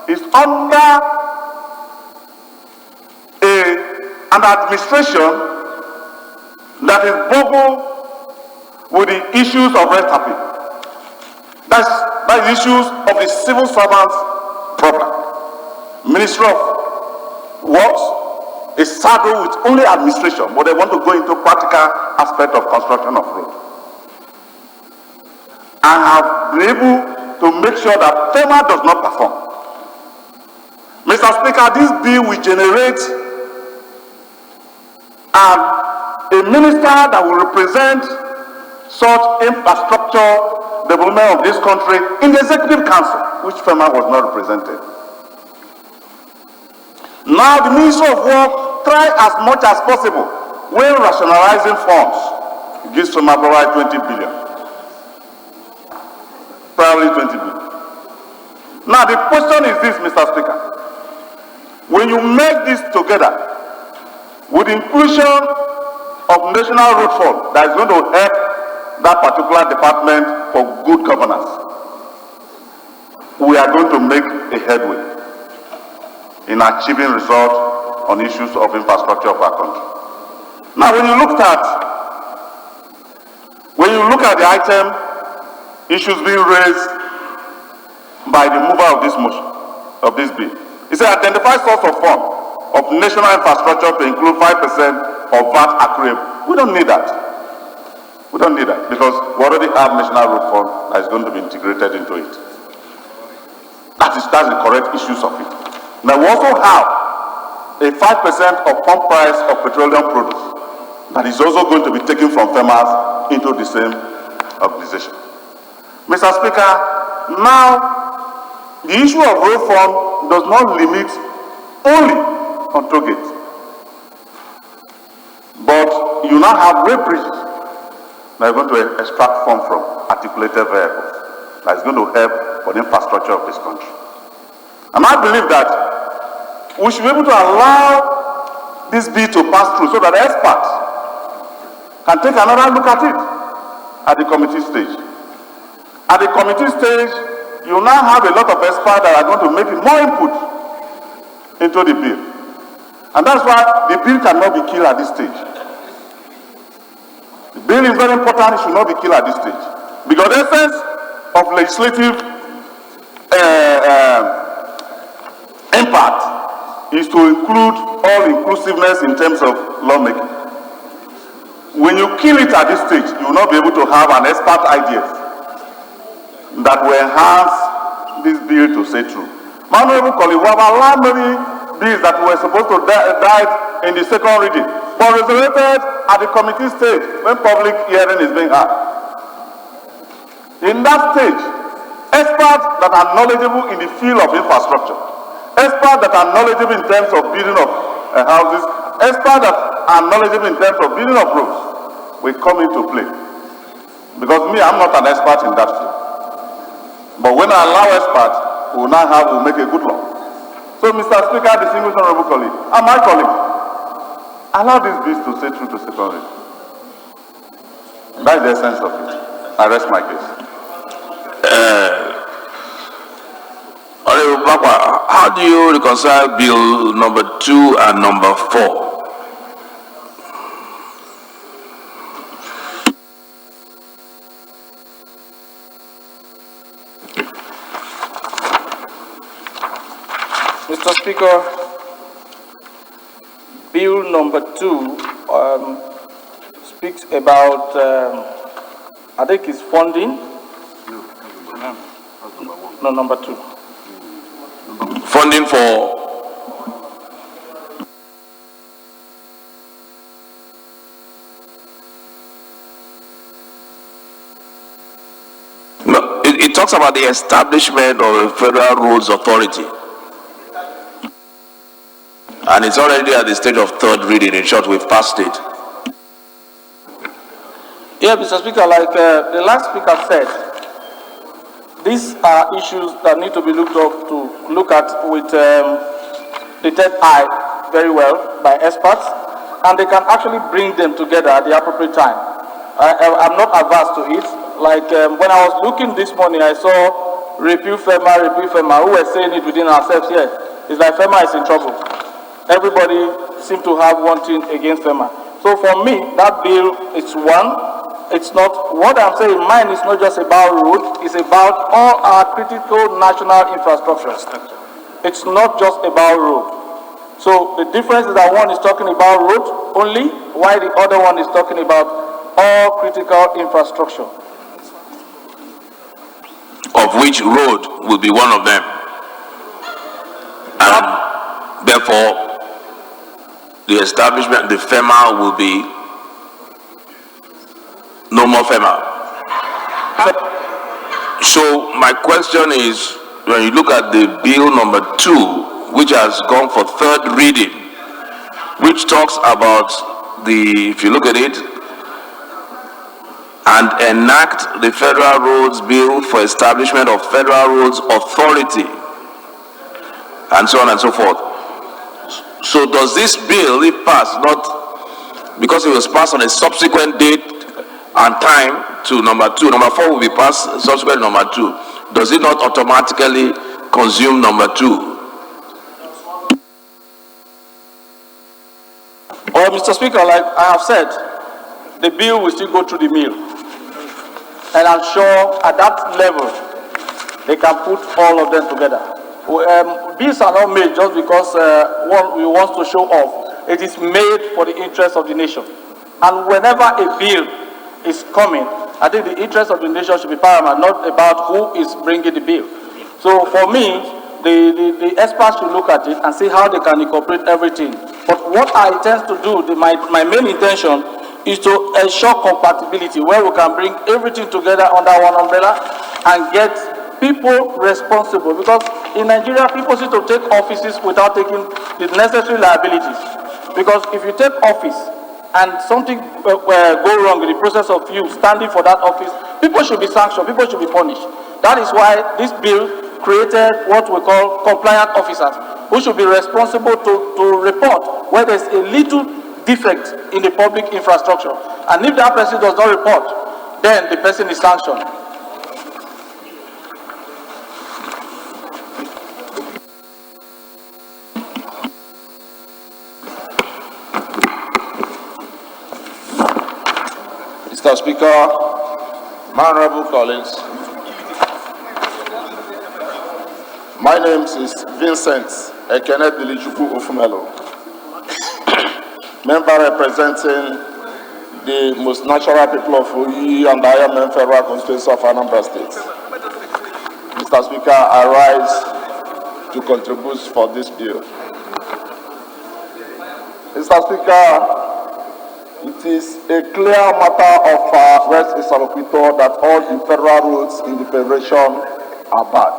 is under an administration that is boggled with the issues of red taping. That's issues of the civil servants problem. Ministry of Works is saddled with only administration, but they want to go into practical aspect of construction of road. And have been able to make sure that FEMA does not perform. Mr. Speaker, this bill will generate a minister that will represent such infrastructure development of this country in the Executive Council, which FEMA was not represented. Now the Ministry of Work try as much as possible when rationalizing funds. It gives FEMA probably 20 billion. Probably 20 billion. Now the question is this, Mr. Speaker. When you make this together with inclusion of National Road Fund that is going to help that particular department for good governance, we are going to make a headway in achieving results on issues of infrastructure of our country. Now, when you look at the item, issues being raised by the mover of this motion, of this bill, it says identify source of fund of national infrastructure to include 5% of VAT accruable. We don't need that. We don't need that because we already have National Road Fund that is going to be integrated into it. That's the correct issues of it. Now we also have a 5% of pump price of petroleum produce that is also going to be taken from farmers into the same organization. Mr. Speaker, now the issue of road fund does not limit only on toll gates, but you now have rail bridges that are going to extract funds from articulated vehicles that is going to help for the infrastructure of this country. And I believe that we should be able to allow this bill to pass through so that experts can take another look at it at the committee stage. At the committee stage, you now have a lot of experts that are going to make more input into the bill. And that's why the bill cannot be killed at this stage. The bill is very important, it should not be killed at this stage. Because the essence of legislative impact is to include all inclusiveness in terms of lawmaking. When you kill it at this stage, you will not be able to have an expert idea that will enhance this bill to say true. My honorable colleague, we have allowed many bills that were supposed to die in the second reading, but resurrected at the committee stage when public hearing is being had. In that stage, experts that are knowledgeable in the field of infrastructure, experts that are knowledgeable in terms of building of houses, experts that are knowledgeable in terms of building of roads will come into play. Because me, I'm not an expert in that field. But when I allow experts, we'll make a good law. So, Mr. Speaker, distinguished honorable colleague, and my colleague, allow these bills to stay through to second reading. That's the essence of it. I rest my case. Honorable Papa, how do you reconcile Bill number 2 and number 4? Mr. Speaker, Bill number 2 speaks about, I think it's funding. No, number 2. Funding for no, it talks about the establishment of a federal roads authority. And it's already at the stage of third reading. In short, we've passed it. Yeah, Mr. Speaker, like the last speaker said, these are issues that need to be looked at with the third eye very well by experts, and they can actually bring them together at the appropriate time. I'm not averse to it. Like when I was looking this morning, I saw repeal FEMA, who were saying it within ourselves here. It's like FEMA is in trouble. Everybody seems to have one thing against FEMA. So for me, that bill is one. It's not, what I'm saying, mine is not just about road, it's about all our critical national infrastructure. It's not just about road. So the difference is that one is talking about road only, while the other one is talking about all critical infrastructure. Of which road will be one of them. And therefore, the establishment, the FEMA will be no more FEMA. So my question is, when you look at the bill number 2, which has gone for third reading, which talks about the, if you look at it, and enact the Federal Roads Bill for establishment of Federal Roads Authority, and so on and so forth. So does this bill, if passed, not because it was passed on a subsequent date and time to number 2, number 4 will be passed subsequent to number 2, does it not automatically consume number 2? Well, Mr. Speaker, like I have said, the bill will still go through the mill. And I'm sure at that level, they can put all of them together. Bills are not made just because one wants to show off. It is made for the interest of the nation. And whenever a bill is coming, I think the interest of the nation should be paramount, not about who is bringing the bill. So for me, the experts should look at it and see how they can incorporate everything. But what I intend to do, my main intention is to ensure compatibility, where we can bring everything together under one umbrella and get people responsible. Because in Nigeria, people seem to take offices without taking the necessary liabilities. Because if you take office and something go wrong in the process of you standing for that office, people should be sanctioned, people should be punished. That is why this bill created what we call compliant officers, who should be responsible to report where there's a little defect in the public infrastructure. And if that person does not report, then the person is sanctioned. Mr. Speaker, my honorable colleagues, my name is Vincent Ekene Dilichukwu Ofumelo, member representing the most natural people of Oyi and Ayamen Federal Constituency of Anambra State. Mr. Speaker, I rise to contribute for this bill. Mr. Speaker, it is a clear matter of res interlocutor that all the federal roads in the Federation are bad.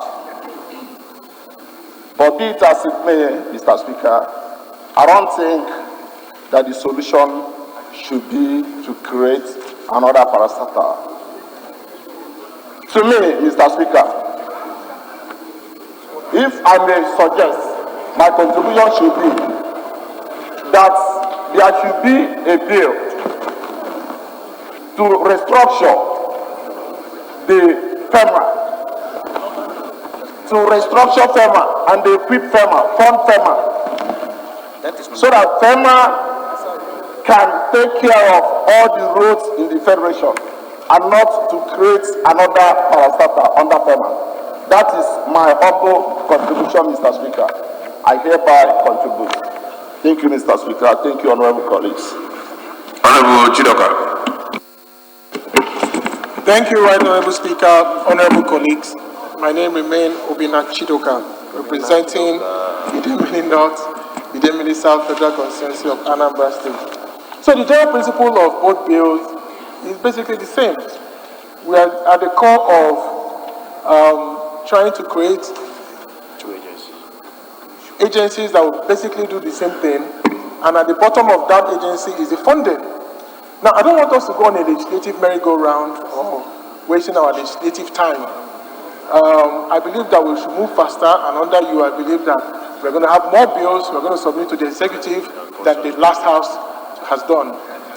But be it as it may, Mr. Speaker, I don't think that the solution should be to create another parastatal. To me, Mr. Speaker, if I may suggest, my contribution should be that there should be a bill to restructure the FEMA, to restructure FEMA and equip FEMA, fund FEMA, so that FEMA can take care of all the roads in the Federation and not to create another parastatal under FEMA. That is my humble contribution, Mr. Speaker. I hereby contribute. Thank you, Mr. Speaker. Thank you, honorable colleagues. Honorable Chidoka. Thank you, Right Honorable Speaker, honorable colleagues. My name remains Obina Chidoka, representing Idemili North, Idemili South Federal Constituency of Anambra State. So the general principle of both bills is basically the same. We are at the core of trying to create agencies that will basically do the same thing, and at the bottom of that agency is the funding. Now, I don't want us to go on a legislative merry-go-round or wasting our legislative time. I believe that we should move faster, and under you, I believe that we're going to have more bills we're going to submit to the executive that the last house has done.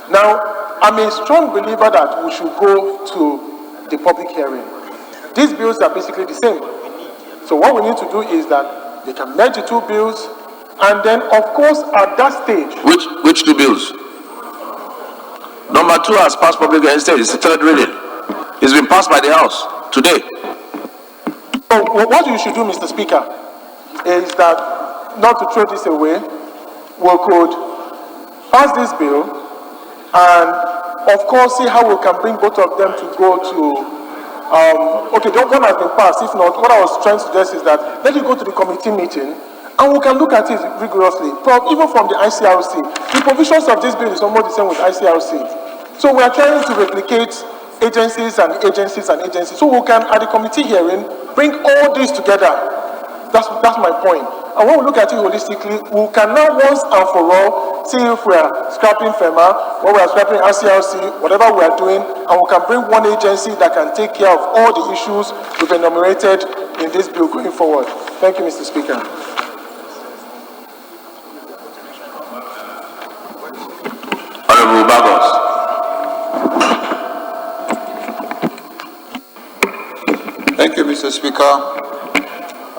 Now, I'm a strong believer that we should go to the public hearing. These bills are basically the same. So what we need to do is that they can merge the two bills, and then, of course, at that stage... Which two bills? Number 2 has passed public hearing stage. It's the third reading. It's been passed by the House today. So what you should do, Mr. Speaker, is that, not to throw this away, we could pass this bill and, of course, see how we can bring both of them to go to... okay, the one has been passed. If not, what I was trying to suggest is that let it go to the committee meeting and we can look at it rigorously. Even from the ICRC, the provisions of this bill is almost the same with ICRC. So we are trying to replicate agencies and agencies and agencies. So we can, at the committee hearing, bring all these together. That's my point. And when we look at it holistically, we can now once and for all see if we are scrapping FEMA, or we are scrapping ICRC, whatever we are doing, and we can bring one agency that can take care of all the issues we've enumerated in this bill going forward. Thank you, Mr. Speaker. Honorable Bagos. Thank you, Mr. Speaker.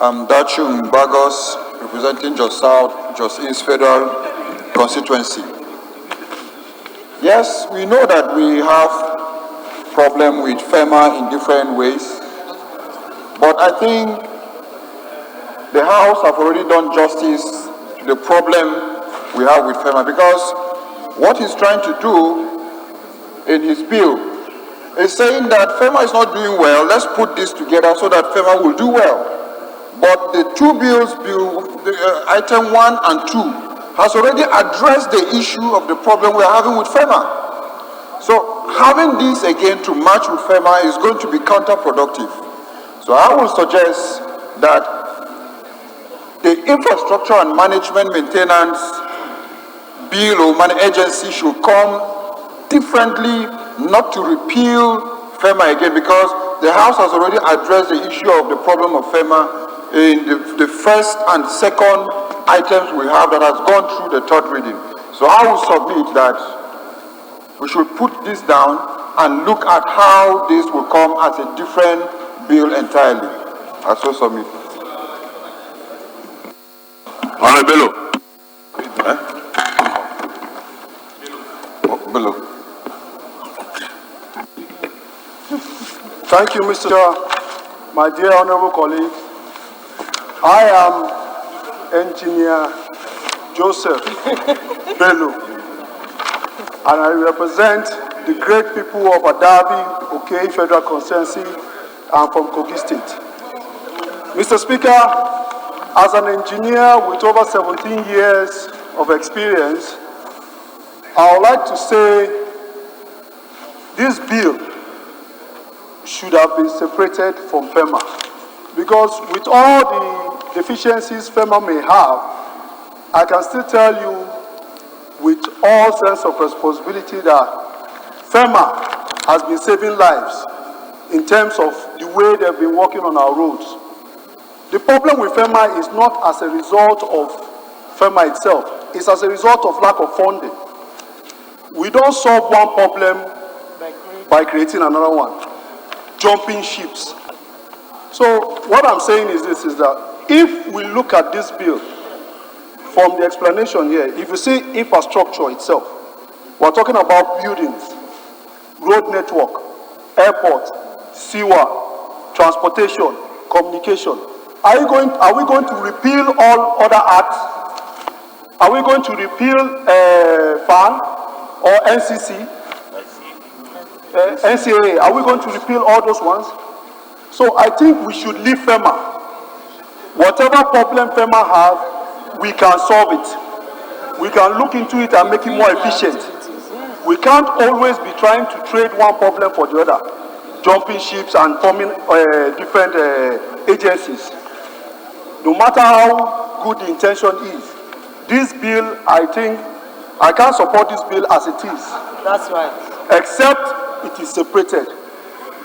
I'm Dachum Bagos, representing Jos South, Jos East Federal Constituency. Yes, we know that we have problem with FEMA in different ways, but I think the House have already done justice to the problem we have with FEMA, because what he's trying to do in his bill is saying that FEMA is not doing well, let's put this together so that FEMA will do well. But the two bills, item 1 and 2, has already addressed the issue of the problem we are having with FEMA. So having this again to match with FEMA is going to be counterproductive. So I will suggest that the infrastructure and management maintenance bill or agency should come differently, not to repeal FEMA again, because the House has already addressed the issue of the problem of FEMA in the first and second items we have that has gone through the third reading. So I will submit that we should put this down and look at how this will come as a different bill entirely. I so submit. Honorable Bello. Thank you, Mr. My dear honorable colleagues. I am Engineer Joseph Bello, and I represent the great people of Adabi, Okay Federal Constituency, and from Kogi State. Mr. Speaker, as an engineer with over 17 years of experience, I would like to say this bill should have been separated from FEMA, because with all the deficiencies FEMA may have, I can still tell you with all sense of responsibility that FEMA has been saving lives in terms of the way they've been working on our roads. The problem with FEMA is not as a result of FEMA itself, it's as a result of lack of funding. We don't solve one problem by creating another one, jumping ships. So what I'm saying is this, is that if we look at this bill from the explanation here, if you see infrastructure itself, we're talking about buildings, road network, airport, sewer, transportation, communication. Are we going to repeal all other acts? Are we going to repeal FAN or NCC? NCAA, are we going to repeal all those ones? So I think we should leave FEMA. Whatever problem FEMA have, we can solve it. We can look into it and make it more efficient. We can't always be trying to trade one problem for the other, jumping ships and forming different agencies. No matter how good the intention is, this bill, I think, I can't support this bill as it is. That's right. Except it is separated,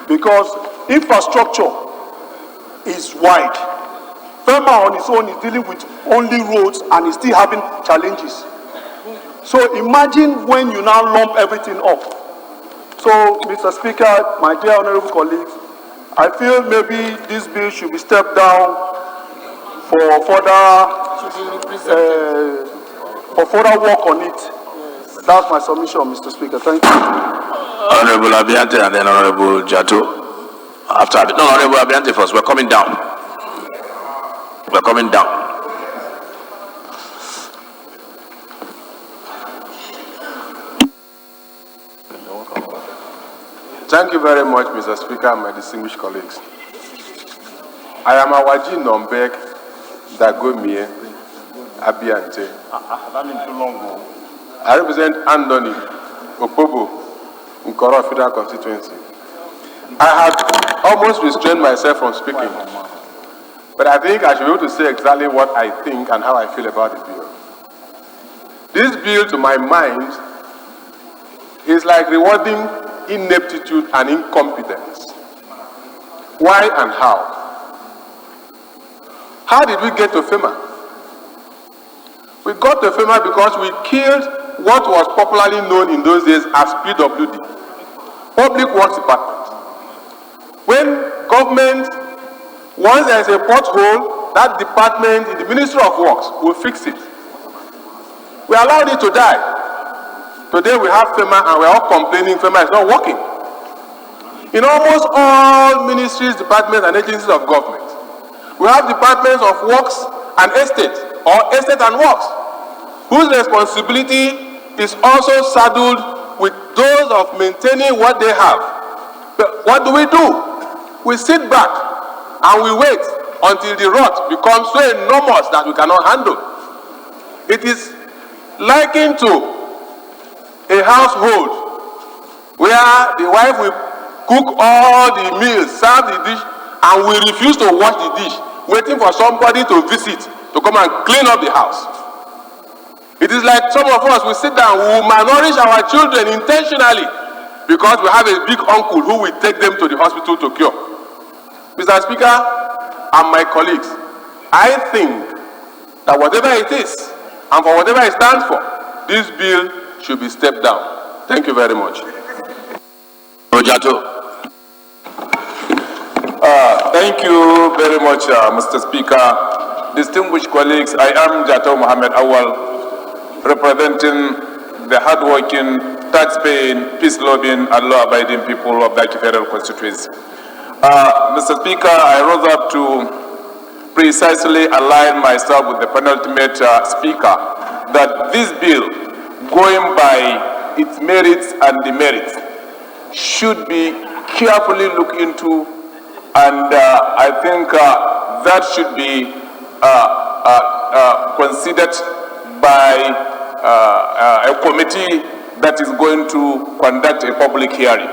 because infrastructure is wide. FEMA on its own is dealing with only roads and is still having challenges. So imagine when you now lump everything up. So, Mr. Speaker, my dear honorable colleagues, I feel maybe this bill should be stepped down for further work on it. Yes. That's my submission, Mr. Speaker. Thank you. Honorable Abiante and then Honorable Jato. After Honorable Abiante first. We're coming down. We're coming down. Thank you very much, Mr. Speaker and my distinguished colleagues. I am Awaji Nombek Dagomie Abiante. I represent Andoni Opobo in Koro Federal Constituency. I had almost restrained myself from speaking, but I think I should be able to say exactly what I think and how I feel about the bill. This bill, to my mind, is like rewarding ineptitude and incompetence. Why and how? How did we get to FEMA? We got to FEMA because we killed what was popularly known in those days as PWD, Public Works Department. When government, once there is a pothole, that department in the Ministry of Works will fix it. We allowed it to die. Today we have FEMA and we are all complaining FEMA is not working. In almost all ministries, departments and agencies of government, we have departments of works and estate, or estate and works, whose responsibility is also saddled with those of maintaining what they have. But what do? We sit back and we wait until the rot becomes so enormous that we cannot handle. It is likened to a household where the wife will cook all the meals, serve the dish, and we refuse to wash the dish, waiting for somebody to visit to come and clean up the house. It is like some of us will sit down, we will malnourish our children intentionally because we have a big uncle who will take them to the hospital to cure. Mr. Speaker and my colleagues, I think that whatever it is and for whatever it stands for, this bill should be stepped down. Thank you very much. Rojato. Thank you very much, Mr. Speaker. Distinguished colleagues, I am Jato Mohammed Awal, representing the hardworking, tax-paying, peace-loving, and law-abiding people of the federal constituency. Mr. Speaker, I rose up to precisely align myself with the penultimate speaker that this bill, going by its merits and demerits, should be carefully looked into, and I think that should be considered by a committee that is going to conduct a public hearing.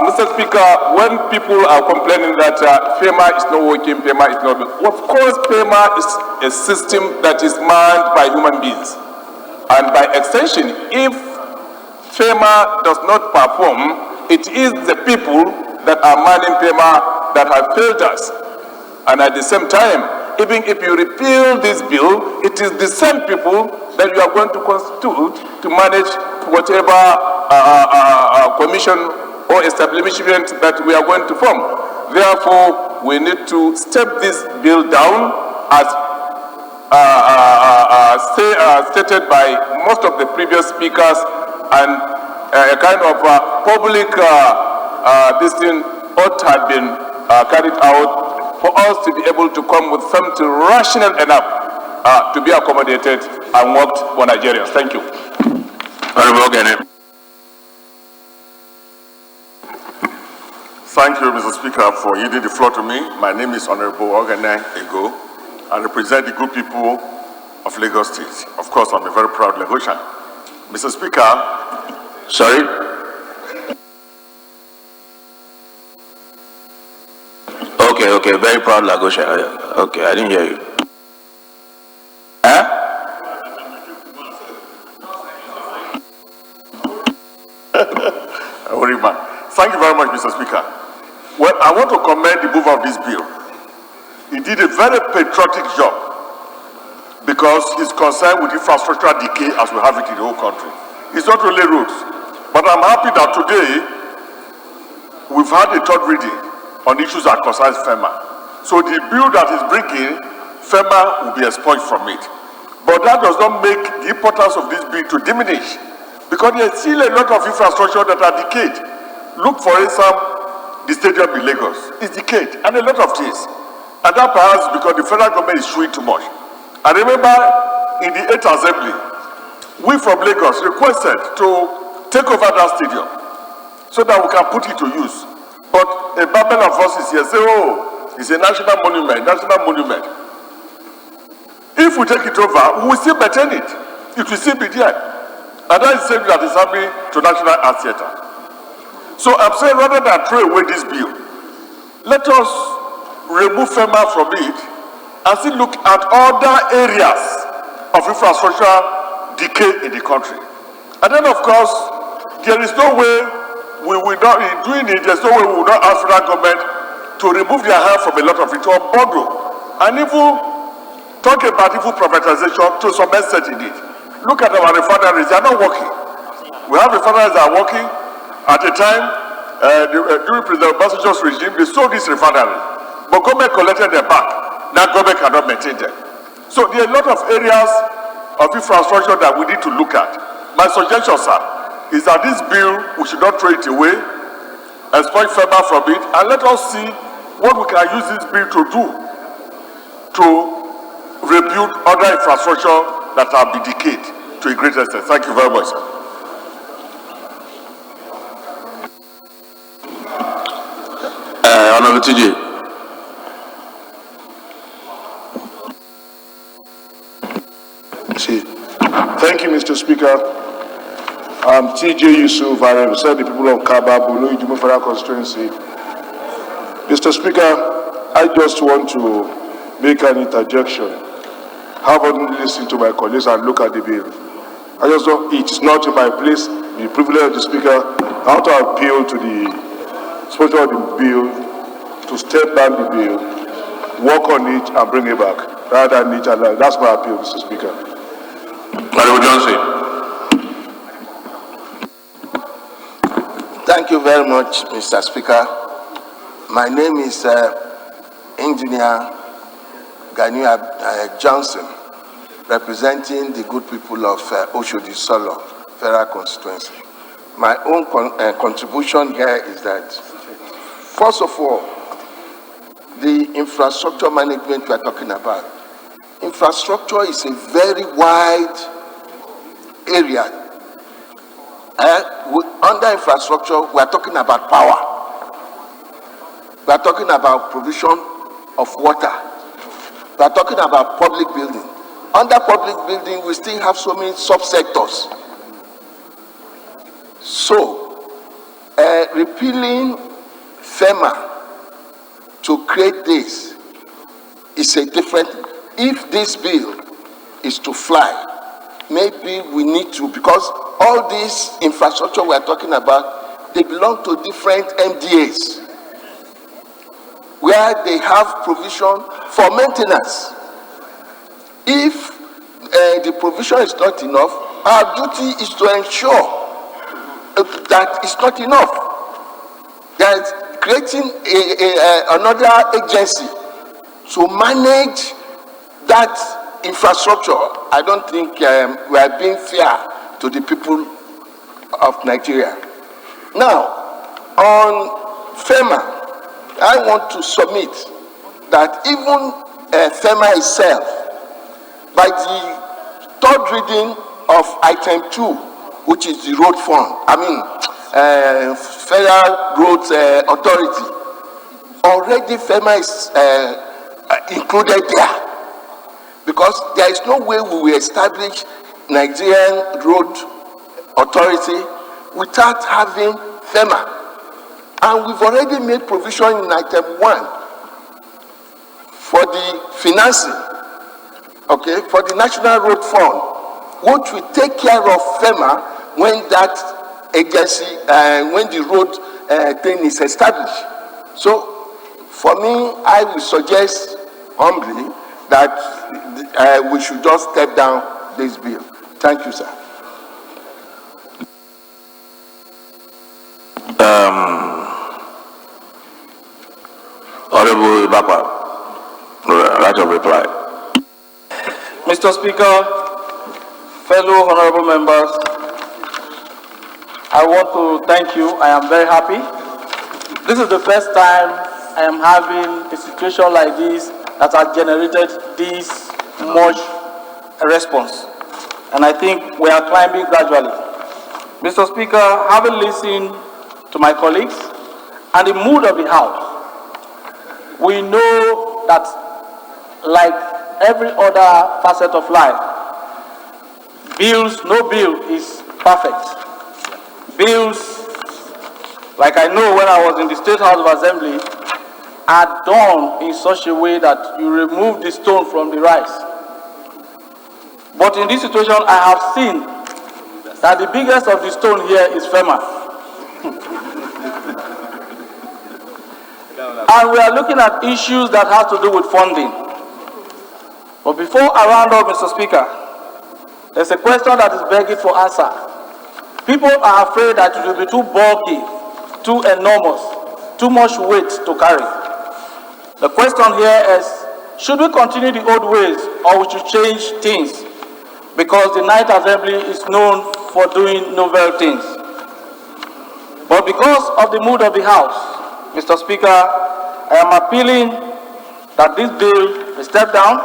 Mr. Speaker, when people are complaining that FEMA is not working, FEMA is not working, of course FEMA is a system that is manned by human beings. And by extension, if FEMA does not perform, it is the people that are manning FEMA that have failed us. And at the same time, even if you repeal this bill, it is the same people that you are going to constitute to manage whatever commission or establishment that we are going to form. Therefore, we need to step this bill down as stated by most of the previous speakers, and a kind of public this thing ought to have been carried out for us to be able to come with something rational enough to be accommodated and worked for Nigerians. Thank you. Thank you, Mr. Speaker, for yielding the floor to me. My name is Honorable Ogene Ego. I represent the good people of Lagos State. Of course, I'm a very proud Lagosian. Mr. Speaker. Sorry? Okay, very proud Lagosian. Okay, I didn't hear you. Huh? Thank you very much, Mr. Speaker. Well, I want to commend the mover of this bill. He did a very patriotic job because he's concerned with infrastructural decay as we have it in the whole country. It's not only roads, but I'm happy that today we've had a third reading on issues that concern FEMA. So the bill that is bringing, FEMA will be expunged from it. But that does not make the importance of this bill to diminish, because there's still a lot of infrastructure that are decayed. Look, for instance, the stadium in Lagos is decayed, and a lot of things. And that perhaps because the federal government is chewing too much. I remember in the 8th Assembly, we from Lagos requested to take over that stadium so that we can put it to use. But a babel of voices here say, oh, it's a national monument, If we take it over, we will still maintain it. It will still be there. And that is the same that is happening to National Art Theatre. So I'm saying, rather than throw away this bill, let us remove FEMA from it and still look at other areas of infrastructure decay in the country. And then, of course, there is no way we will not, in doing it, there's no way we will not ask federal government to remove their hand from a lot of it, or bundle, and even talk about even privatization to some extent in it. Look at our refineries, they are not working. We have refineries that are working. At the time, during President Obasanjo's regime, they sold this refinery, but government collected them back. Now government cannot maintain them. So there are a lot of areas of infrastructure that we need to look at. My suggestion, sir, is that this bill, we should not throw it away, expunge FEMA from it, and let us see what we can use this bill to do to rebuild other infrastructure that have been decayed to a great extent. Thank you very much, sir. Honorable TJ. Thank you, Mr. Speaker. I'm TJ Yusuf. I represent the people of Kaba, Bolu, Ijumo Federal Constituency. Mr. Speaker, I just want to make an interjection. Have only listened to my colleagues and look at the bill. I just know it's not in my place, the privilege of the Speaker. I want to appeal to the sponsor of the bill to step down the bill, work on it, and bring it back, rather than it. That's my appeal, Mr. Speaker. Honorable Johnson. Thank you very much, Mr. Speaker. My name is Engineer Gania Johnson, representing the good people of Oshodi Solo Federal Constituency. My own contribution here is that, first of all, the infrastructure management we are talking about. Infrastructure is a very wide area. Under infrastructure, we are talking about power. We are talking about provision of water. We are talking about public building. Under public building, we still have so many subsectors. So, repealing FEMA to create this is a different. If this bill is to fly, maybe we need to, because all this infrastructure we are talking about, they belong to different MDAs, where they have provision for maintenance. If the provision is not enough, our duty is to ensure that it's not enough. That creating another agency to manage that infrastructure, I don't think we are being fair to the people of Nigeria. Now, on FEMA, I want to submit that even FEMA itself, by the third reading of item 2, which is the road fund, Federal Roads Authority. Already FEMA is included there, because there is no way we will establish Nigerian Road Authority without having FEMA. And we've already made provision in item 1 for the financing, okay, for the National Road Fund, which will take care of FEMA when that agency, when the road thing is established. So, for me, I will suggest humbly that we should just step down this bill. Thank you, sir. Honorable Bakwa, right of reply. Mr. Speaker, fellow honorable members, I want to thank you. I am very happy. This is the first time I am having a situation like this that has generated this much response. And I think we are climbing gradually. Mr. Speaker, having listened to my colleagues and the mood of the House, we know that, like every other facet of life, no bill is perfect. Bills, like I know when I was in the State House of Assembly, are done in such a way that you remove the stone from the rice. But in this situation, I have seen that the biggest of the stone here is FEMA. And we are looking at issues that have to do with funding. But before I round up, Mr. Speaker, there's a question that is begging for answer. People are afraid that it will be too bulky, too enormous, too much weight to carry. The question here is, should we continue the old ways or we should change things? Because the Ninth Assembly is known for doing novel things. But because of the mood of the House, Mr. Speaker, I am appealing that this bill be stepped down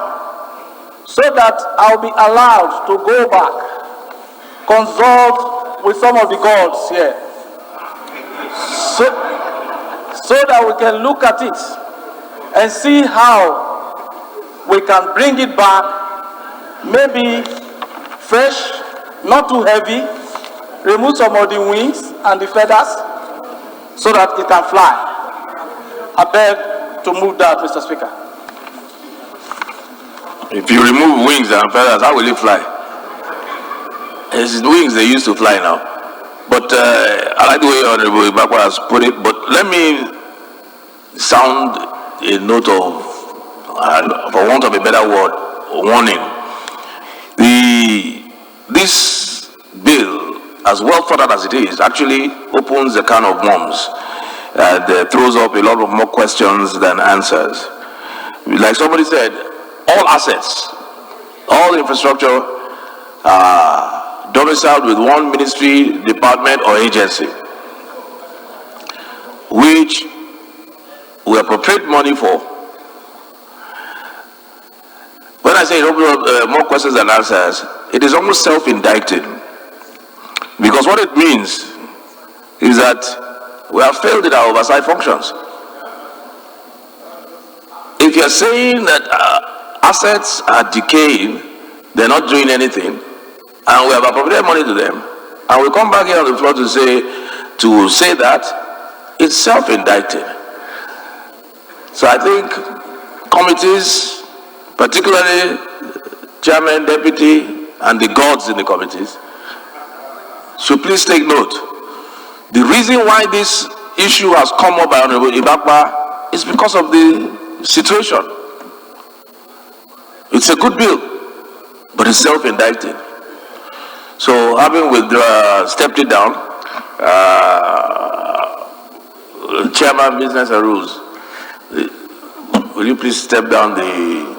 so that I'll be allowed to go back, consult with some of the gods here, so that we can look at it and see how we can bring it back, maybe fresh, not too heavy, remove some of the wings and the feathers so that it can fly. I beg to move that, Mr. Speaker. If you remove wings and feathers, how will it fly? It's wings they used to fly now. But I like the way Honorable Ibakwa has put it, but let me sound a note of, for want of a better word, warning. This bill, as well thought out as it is, actually opens a can of worms and throws up a lot of more questions than answers. Like somebody said, all assets, all infrastructure are domiciled with one ministry, department, or agency, which we appropriate money for. When I say it opens up more questions than answers, it is almost self-indicted. Because what it means is that we have failed in our oversight functions. If you're saying that assets are decaying, they're not doing anything, and we have appropriated money to them, and we come back here on the floor to say that, it's self-indicted. So I think committees, particularly chairman, deputy, and the gods in the committees, should please take note. The reason why this issue has come up by Honorable Ibakwa is because of the situation. It's a good bill, but it's self-indicted. So having stepped it down, Chairman, Business and Rules, will you please step down the...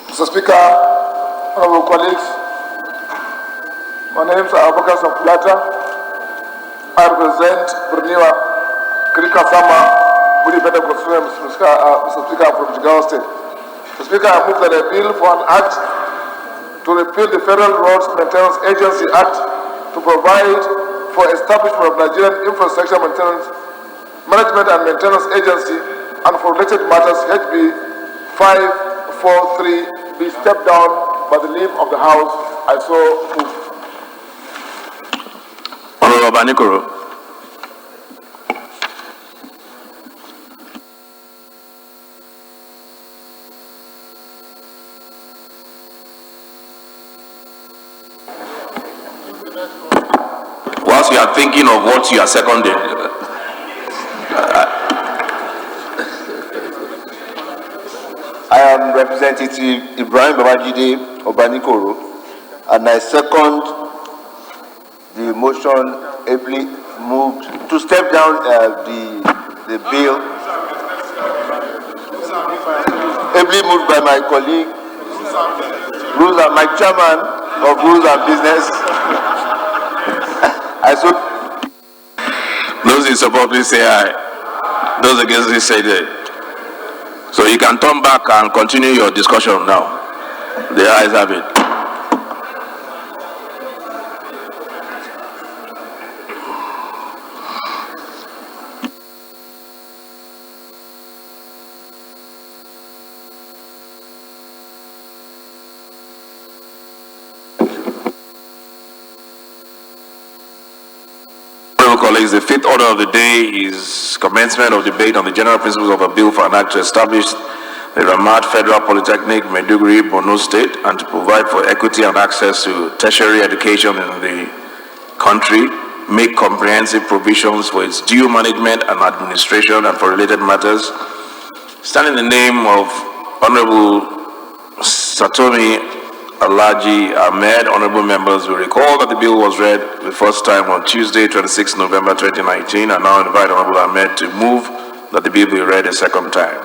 Mr. Speaker, honorable colleagues, my name is Abubakar Sampulata. I represent Burniwa, Krika Sama, Budi Peta constituency, Mr. Speaker, from Jigawa State. Mr. Speaker, I move that a bill for an act to repeal the Federal Roads Maintenance Agency Act to provide for establishment of Nigerian Infrastructure Management and Maintenance Agency and for related matters HB 543 be stepped down by the leave of the House. I so move. Honorable Banikoro. Whilst you are thinking of what you are seconding, I am Representative Ibrahim Babajide Obanikoro, and I second the motion ably moved to step down the bill, ably moved by my colleague, my chairman of Rules and Business. I so. Those in support, please say aye. Those against, please say nay. So you can turn back and continue your discussion now. The ayes have it. Colleagues, the fifth order of the day is commencement of debate on the general principles of a bill for an act to establish the Ramat Federal Polytechnic, Maiduguri, Borno State, and to provide for equity and access to tertiary education in the country, make comprehensive provisions for its due management and administration and for related matters. Stand in the name of Honorable Satomi Alhaji Ahmed. Honorable members will recall that the bill was read the first time on Tuesday, 26 November 2019, and now invite Honorable Ahmed to move that the bill be read a second time.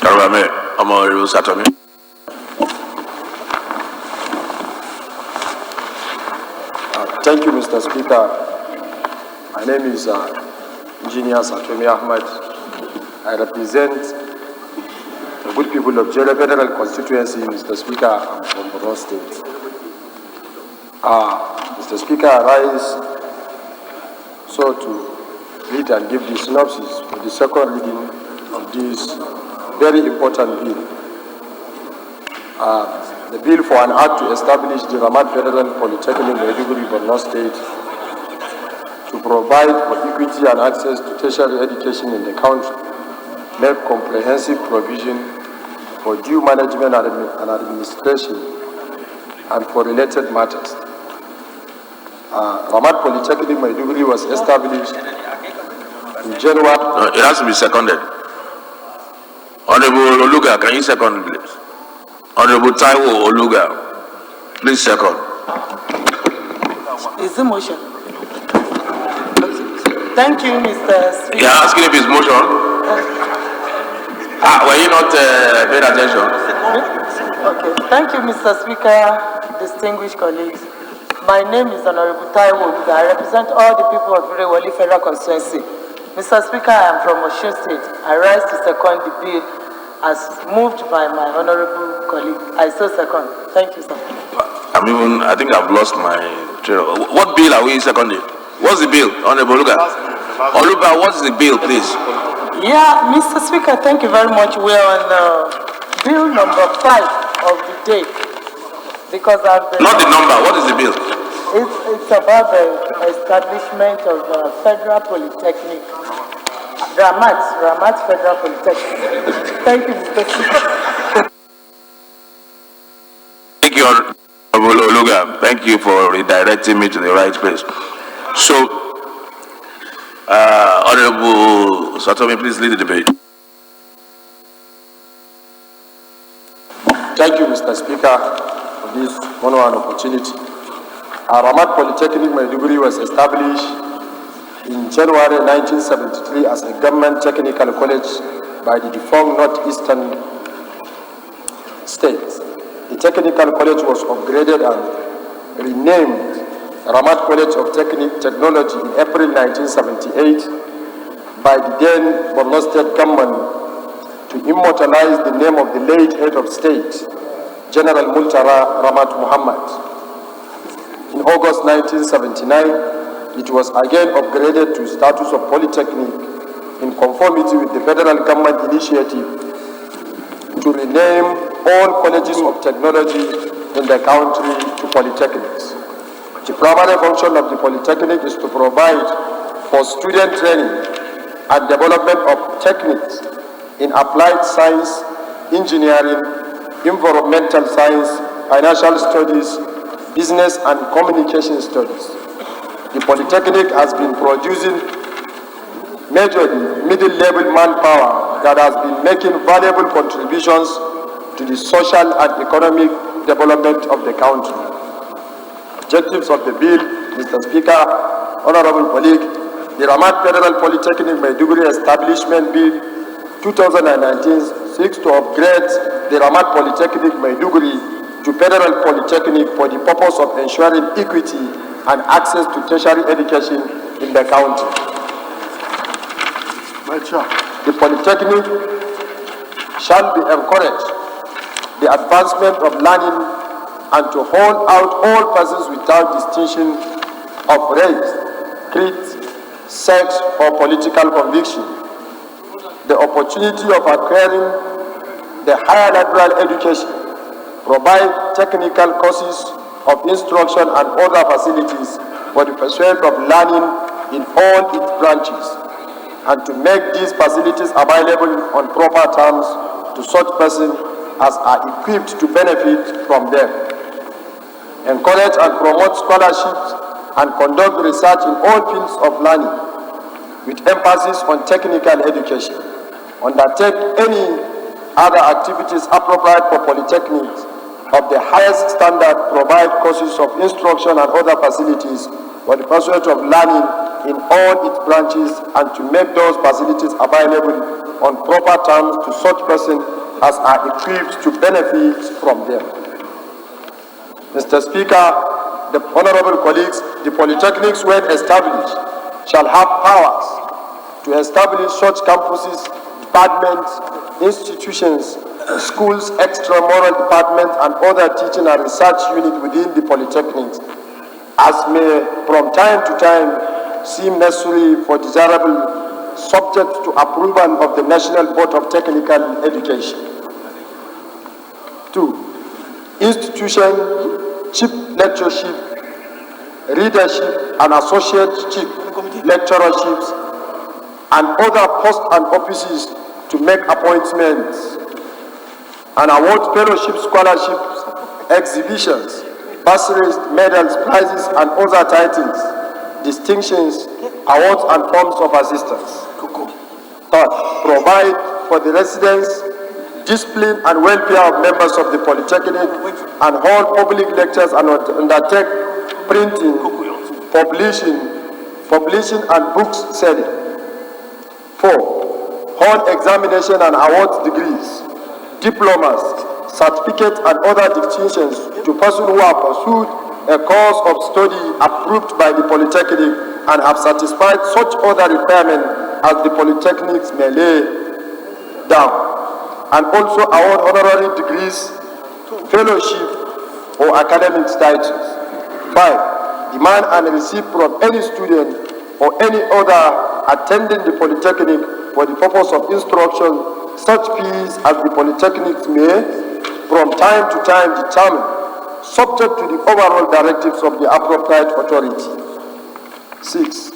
Honorable Ahmed, Honorable Satomi. Thank you, Mr. Speaker. My name is Engineer Satomi Ahmed. I represent the good people of Jere Federal Constituency, Mr. Speaker. I'm from Borno State. Mr. Speaker, I rise so to read and give the synopsis for the second reading of this very important bill. The bill for an act to establish the Ramat Federal Polytechnic, Maiduguri, Borno State, to provide for equity and access to tertiary education in the country, make comprehensive provision for due management and administration and for related matters. Ramat Polytechnic Maiduguri was established in January. No, it has to be seconded. Honorable Oluga, can you second please? Honorable Taiwo Oluga, please second. Is the motion? Thank you, Mr. Speaker. You're asking if it's motion? Were you not paying attention? Okay. Thank you, Mr. Speaker, distinguished colleagues. My name is Honorable Taiwo Oluga. I represent all the people of Irewoli Federal Constituency. Mr. Speaker, I am from Osun State. I rise to second the bill as moved by my honorable colleague. I so second. Thank you, sir. I think I've lost my trail. What bill are we seconding? What's the bill, Honorable Oluga? Oluga, what's the bill, please? Yeah, Mr. Speaker, thank you very much. We're on bill number 5 of the day. Because of the... Not the number, what is the bill? It's about the establishment of Federal Polytechnic. Ramat Federal Polytechnic. Thank you, Mr. Speaker. Thank you, Honorable Oluga. Thank you for redirecting me to the right place. So, Honorable Satomi, please lead the debate. Thank you, Mr. Speaker, for this one opportunity. Ramat Polytechnic Maiduguri was established in January 1973 as a government technical college by the defunct Northeastern states. The technical college was upgraded and renamed Ramat College of Technology in April 1978 by the then Borno State government to immortalize the name of the late head of state, General Multara Ramat Muhammad. In August 1979, it was again upgraded to status of polytechnic in conformity with the federal government initiative to rename all colleges of technology in the country to polytechnics. The primary function of the polytechnic is to provide for student training and development of techniques in applied science, engineering, environmental science, financial studies, business and communication studies. The polytechnic has been producing majorly middle-level manpower that has been making valuable contributions to the social and economic development of the country. Objectives of the bill, Mr. Speaker, Honorable colleague, the Ramat Federal Polytechnic Maiduguri Establishment Bill 2019 seeks to upgrade the Ramat Polytechnic Maiduguri to Federal Polytechnic for the purpose of ensuring equity and access to tertiary education in the county. The Polytechnic shall be encouraged the advancement of learning and to hold out all persons without distinction of race, creed, sex, or political conviction the opportunity of acquiring the higher liberal education, provide technical courses of instruction and other facilities for the pursuit of learning in all its branches, and to make these facilities available on proper terms to such persons as are equipped to benefit from them. Encourage and promote scholarships and conduct research in all fields of learning with emphasis on technical education. Undertake any other activities appropriate for polytechnics of the highest standard, provide courses of instruction and other facilities for the pursuit of learning in all its branches, and to make those facilities available on proper terms to such persons as are equipped to benefit from them. Mr. Speaker, the honorable colleagues, the polytechnics, when established, shall have powers to establish such campuses, departments, institutions, schools, extramural departments, and other teaching and research units within the polytechnics, as may from time to time seem necessary for desirable, subject to approval of the National Board of Technical Education. 2. Institution, chief lectureship, readership, and associateship lecturerships, and other posts and offices to make appointments, and award fellowship scholarships, exhibitions, bursaries, medals, prizes, and other titles, distinctions, awards, and forms of assistance. Third, provide for the residence, discipline, and welfare of members of the polytechnic, and hold public lectures and undertake printing, publishing, and books selling. 4. Hold examination and award degrees, diplomas, certificates, and other distinctions to persons who have pursued a course of study approved by the polytechnic and have satisfied such other requirements as the polytechnics may lay down, and also award honorary degrees, fellowship, or academic titles. 5. Demand and receive from any student or any other attending the polytechnic for the purpose of instruction such fees as the polytechnics may from time to time determine, subject to the overall directives of the appropriate authority. 6.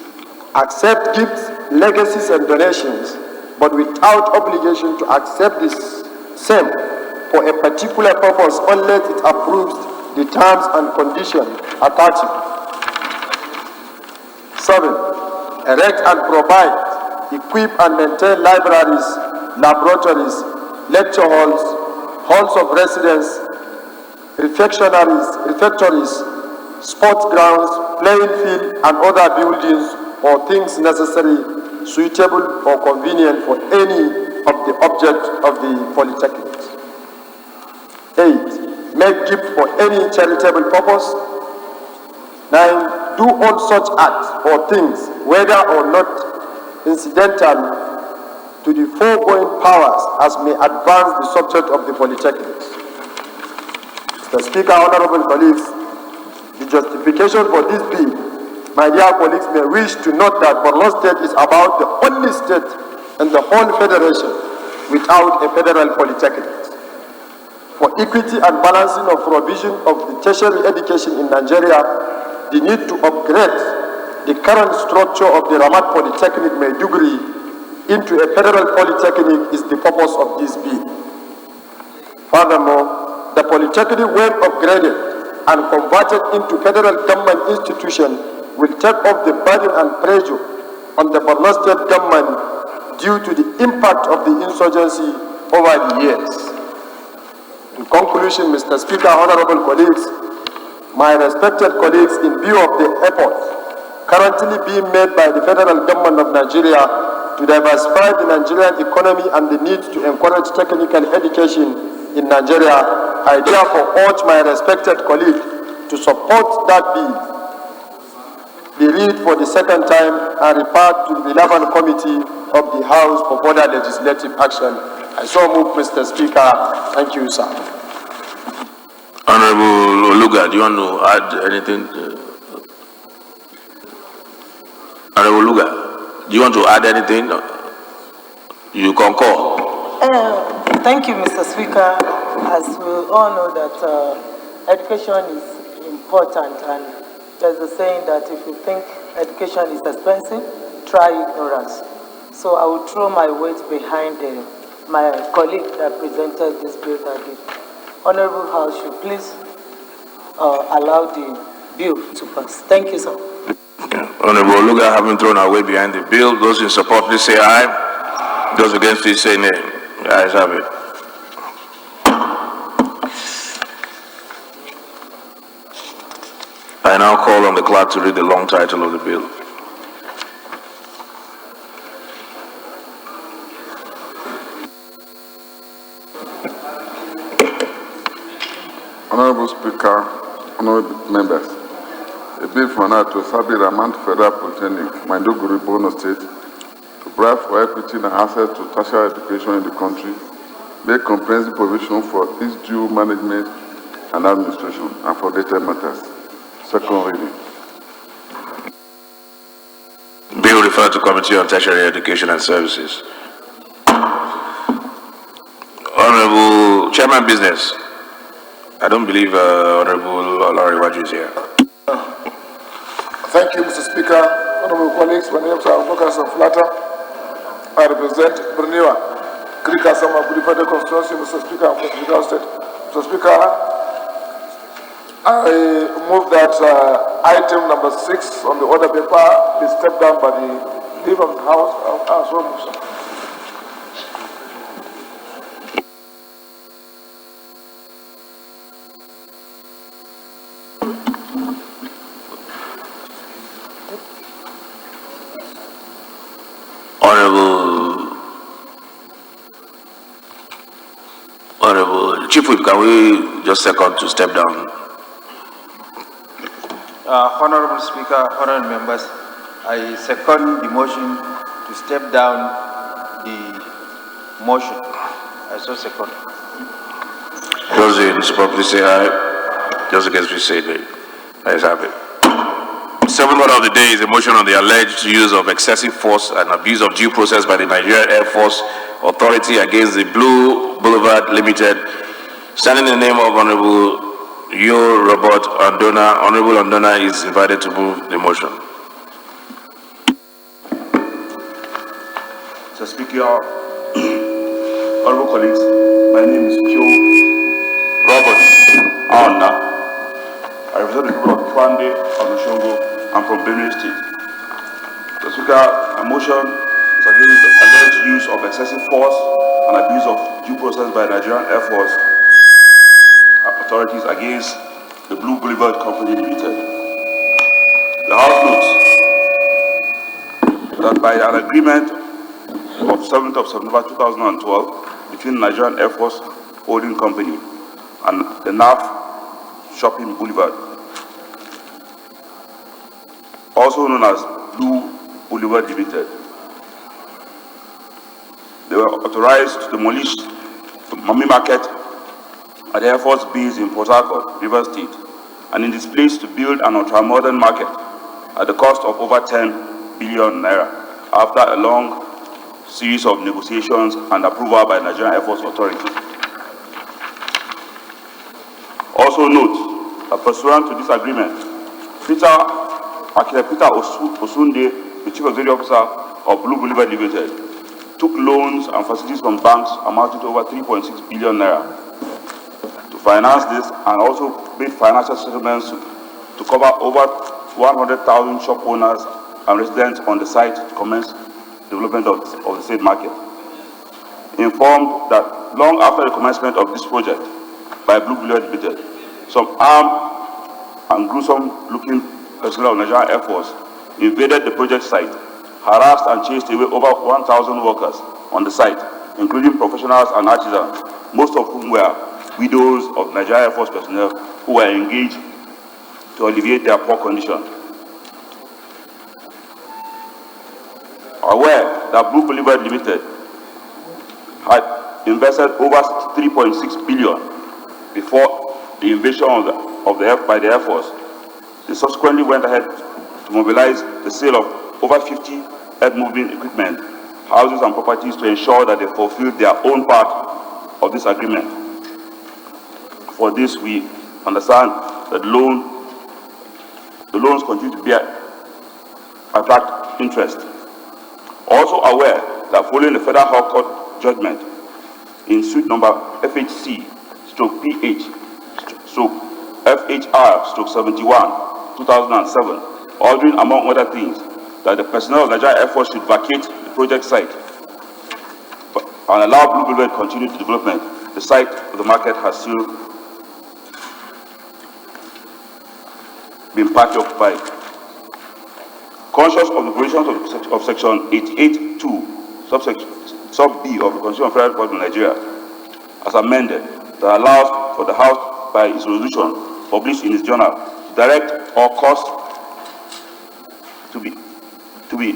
Accept gifts, legacies, and donations, but without obligation to accept this same for a particular purpose unless it approves the terms and conditions attached. 7. Erect and provide, equip and maintain libraries, laboratories, lecture halls, halls of residence, refectories, sports grounds, playing field, and other buildings or things necessary, suitable, or convenient for any of the object of the polytechnic. 8. Make gift for any charitable purpose. 9. Do all such acts or things, whether or not incidental to the foregoing powers as may advance the subject of the polytechnics. Mr. Speaker, honorable colleagues, the justification for this bill, my dear colleagues, may wish to note that Borno State is about the only state in the whole federation without a federal polytechnic. For equity and balancing of provision of the tertiary education in Nigeria, the need to upgrade the current structure of the Ramat Polytechnic Maiduguri into a federal polytechnic is the purpose of this bill. Furthermore, the polytechnic when upgraded and converted into federal government institution will take off the burden and pressure on the Borno State government due to the impact of the insurgency over the years. In conclusion, Mr. Speaker, honorable colleagues, my respected colleagues, in view of the efforts currently being made by the federal government of Nigeria to diversify the Nigerian economy and the need to encourage technical education in Nigeria, I therefore urge my respected colleagues to support that bill, be read for the second time and referred to the relevant committee of the House for further legislative action. I so move, Mr. Speaker. Thank you, sir. Honorable Oluga, do you want to add anything? Honorable Oluga, do you want to add anything? You concur? Thank you, Mr. Speaker. As we all know that education is important, and there's a saying that if you think education is expensive, try ignorance. So I will throw my weight behind my colleague that presented this bill, that the Honorable House should please allow the bill to pass. Thank you, sir. Honorable Oluga, having thrown our weight behind the bill, those in support, please say aye. Those against, please say nay. The ayes have it. I now call on the clerk to read the long title of the bill. Honorable Speaker, honorable members, a bill for now to establish Ramat Federal Polytechnic, Maiduguri, Borno State, to provide for equity and access to tertiary education in the country, make comprehensive provision for its due management and administration, and for data matters. Second reading. Bill referred to Committee on Tertiary Education and Services. Honorable Chairman Business, I don't believe Honorable Olariwaju is here. Thank you, Mr. Speaker. Honorable colleagues, my name is Lucas Flata. I represent Berniwa, Krika Sama Federal Constituency, Mr. Speaker, of the Federal State. Mr. Speaker, I move that item number 6 on the order paper be stepped down by the leader of the House. Honorable Chief Whip, can we just second to step down? Honorable Speaker, honorable members, I second the motion to step down the motion. I so second. Those in support, please say aye. Those against, please say nay. Ayes have it. Seventh order of the day is a motion on the alleged use of excessive force and abuse of due process by the Nigerian Air Force Authority against the Blue Boulevard Limited. Standing in the name of Honorable Robert Andona, Honorable Andona is invited to move the motion. Mr. Speaker, honorable colleagues, my name is Joe Robert Aona. I represent the people of Twande, Onushongo. I'm from Benue State. Mr. Speaker, a motion is against the alleged use of excessive force and abuse of due process by Nigerian Air Force authorities against the Blue Boulevard Company Limited. The House notes that by an agreement of 7th of September 2012 between Nigerian Air Force Holding Company and the NAF Shopping Boulevard, also known as Blue Boulevard Limited, they were authorized to demolish the Mummy Market at the Air Force Base in Port Harcourt, Rivers State, and in this place to build an ultra-modern market at the cost of over 10 billion naira after a long series of negotiations and approval by Nigerian Air Force Authority. Also note that pursuant to this agreement, Peter Osunde, the Chief Executive Officer of Blue Boulevard Limited, took loans and facilities from banks amounting to over 3.6 billion naira to finance this, and also made financial settlements to cover over 100,000 shop owners and residents on the site to commence development of the said market. Informed that long after the commencement of this project by Blue Boulevard Limited, some armed and gruesome-looking personnel of Nigerian Air Force invaded the project site, harassed and chased away over 1,000 workers on the site, including professionals and artisans, most of whom were widows of Nigerian Air Force personnel who were engaged to alleviate their poor condition. Aware that Blue Boulevard Limited had invested over 3.6 billion before the invasion by the Air Force, they subsequently went ahead to mobilize the sale of over 50 earth-moving equipment, houses and properties to ensure that they fulfilled their own part of this agreement. For this, we understand that the loans continue to attract interest. Also aware that following the Federal High Court judgment in suit number FHC/PH/FHR/71, 2007, ordering, among other things, that the personnel of Nigerian Air Force should vacate the project site and allow Blue Boulevard to continue the development. The site of the market has still been partly occupied. Conscious of the provisions of Section 88(2), sub B of the Constitution of the Federal Republic of Nigeria, as amended, that allows for the House, by its resolution published in its journal, to direct or cause to be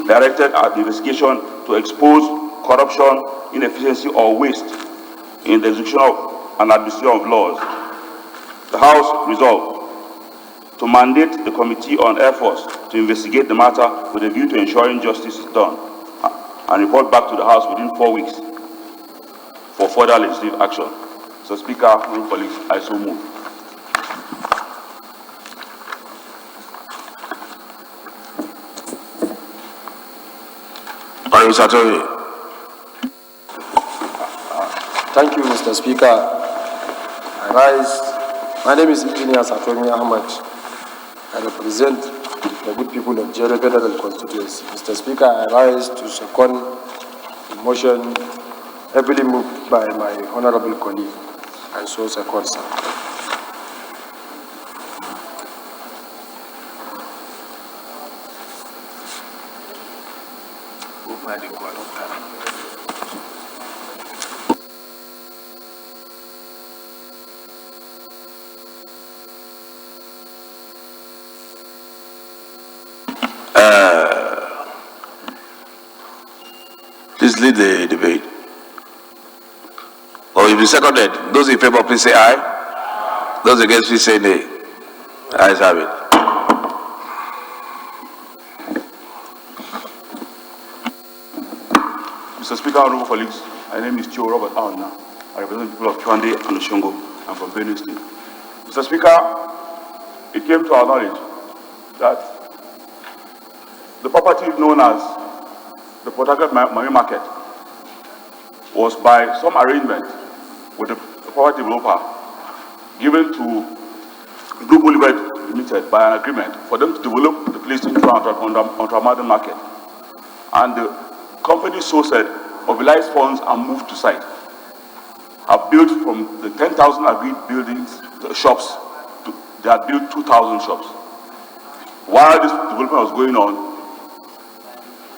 directed at the investigation to expose corruption, inefficiency, or waste in the execution of and administration of laws. The House resolved to mandate the Committee on Air Force to investigate the matter with a view to ensuring justice is done and report back to the House within 4 weeks for further legislative action. So, Speaker, honorable colleagues, I so move. Thank you, Mr. Speaker. I rise. My name is Engineer Satomi Ahmad. I represent the good people of Jere Federal Constituency. Mr. Speaker, I rise to second the motion heavily moved by my honorable colleague, and so second, sir. Please lead the debate. Or if you seconded, those in favor, please say aye. Those against, please say nay. Ayes have it. Mr. Speaker, honorable colleagues, my name is Chio Robert Auna. I represent the people of Chwande and Oshongo. I'm from Benue State. Mr. Speaker, it came to our knowledge that the property known as the Port Harcourt Marine Market was, by some arrangement with the property developer, given to Blue Boulevard Limited by an agreement for them to develop the place into an ultra-modern market. And the company so said mobilized funds and moved to site. Have built from the 10,000 agreed buildings, the shops, they had built 2,000 shops. While this development was going on,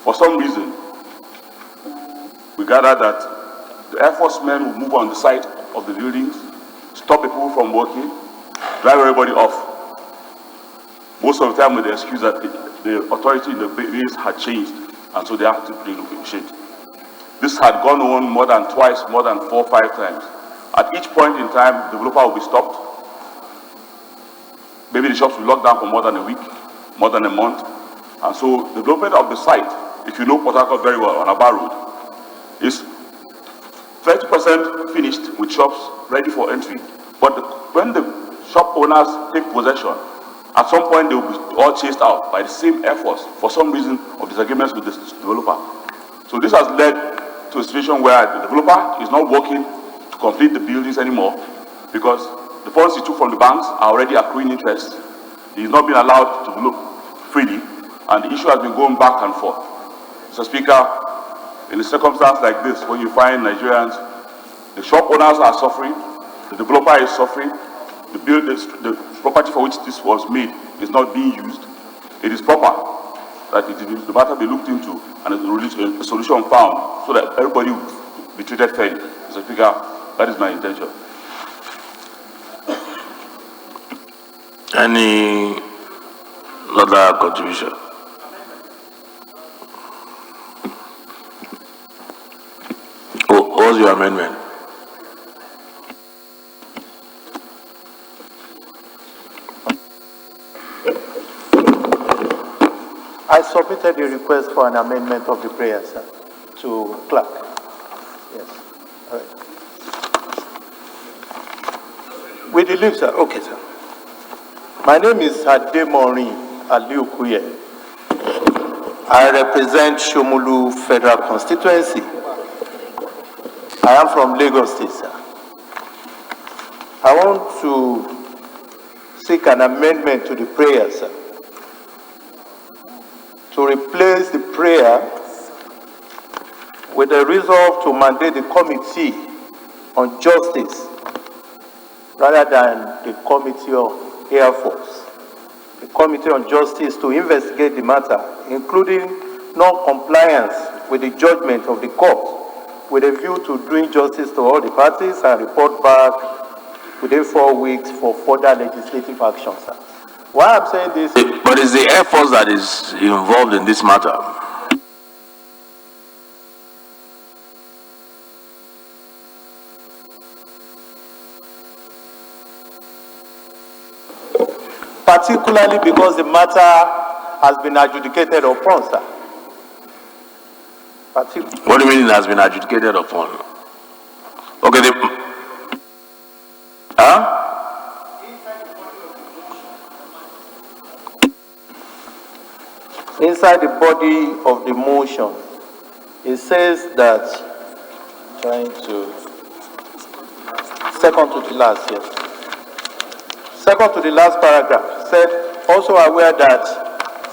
for some reason, we gathered that the Air Force men would move on the site of the buildings, stop people from working, drive everybody off. Most of the time with the excuse that the authority in the base had changed, and so they had to relocate. This had gone on more than twice, more than 4 or 5 times. At each point in time, the developer will be stopped. Maybe the shops will lock down for more than a week, more than a month. And so the development of the site, if you know Port Harcourt very well, on Aba Road, is 30% finished with shops ready for entry. But when the shop owners take possession, at some point they will be all chased out by the same Air Force for some reason of disagreements with the developer. So this has led to a situation where the developer is not working to complete the buildings anymore because the funds he took from the banks are already accruing interest. He is not being allowed to develop freely, and the issue has been going back and forth. Mr. Speaker, in a circumstance like this, when you find Nigerians, the shop owners are suffering, the developer is suffering, the property for which this was made is not being used, it is proper that the matter be looked into and a solution found so that everybody will be treated fairly. Mr. Speaker, that is my intention. Any other contribution? What's your amendment? I submitted a request for an amendment of the prayer, sir, to clerk. Yes. All right. With the leave, sir. Okay, sir. My name is Ademori Aliukuye. I represent Shomolu Federal Constituency. I am from Lagos State, sir. I want to seek an amendment to the prayer, sir, to replace the prayer with a resolve to mandate the Committee on Justice rather than the Committee of Air Force. The Committee on Justice to investigate the matter, including non-compliance with the judgment of the court, with a view to doing justice to all the parties and report back within 4 weeks for further legislative action, sir. Why I'm saying this? But it's the Air Force that is involved in this matter. Particularly because the matter has been adjudicated upon, sir. What do you mean it has been adjudicated upon? Okay, Inside the body of the motion, it says that, second to the last, yes. Second to the last paragraph said, also aware that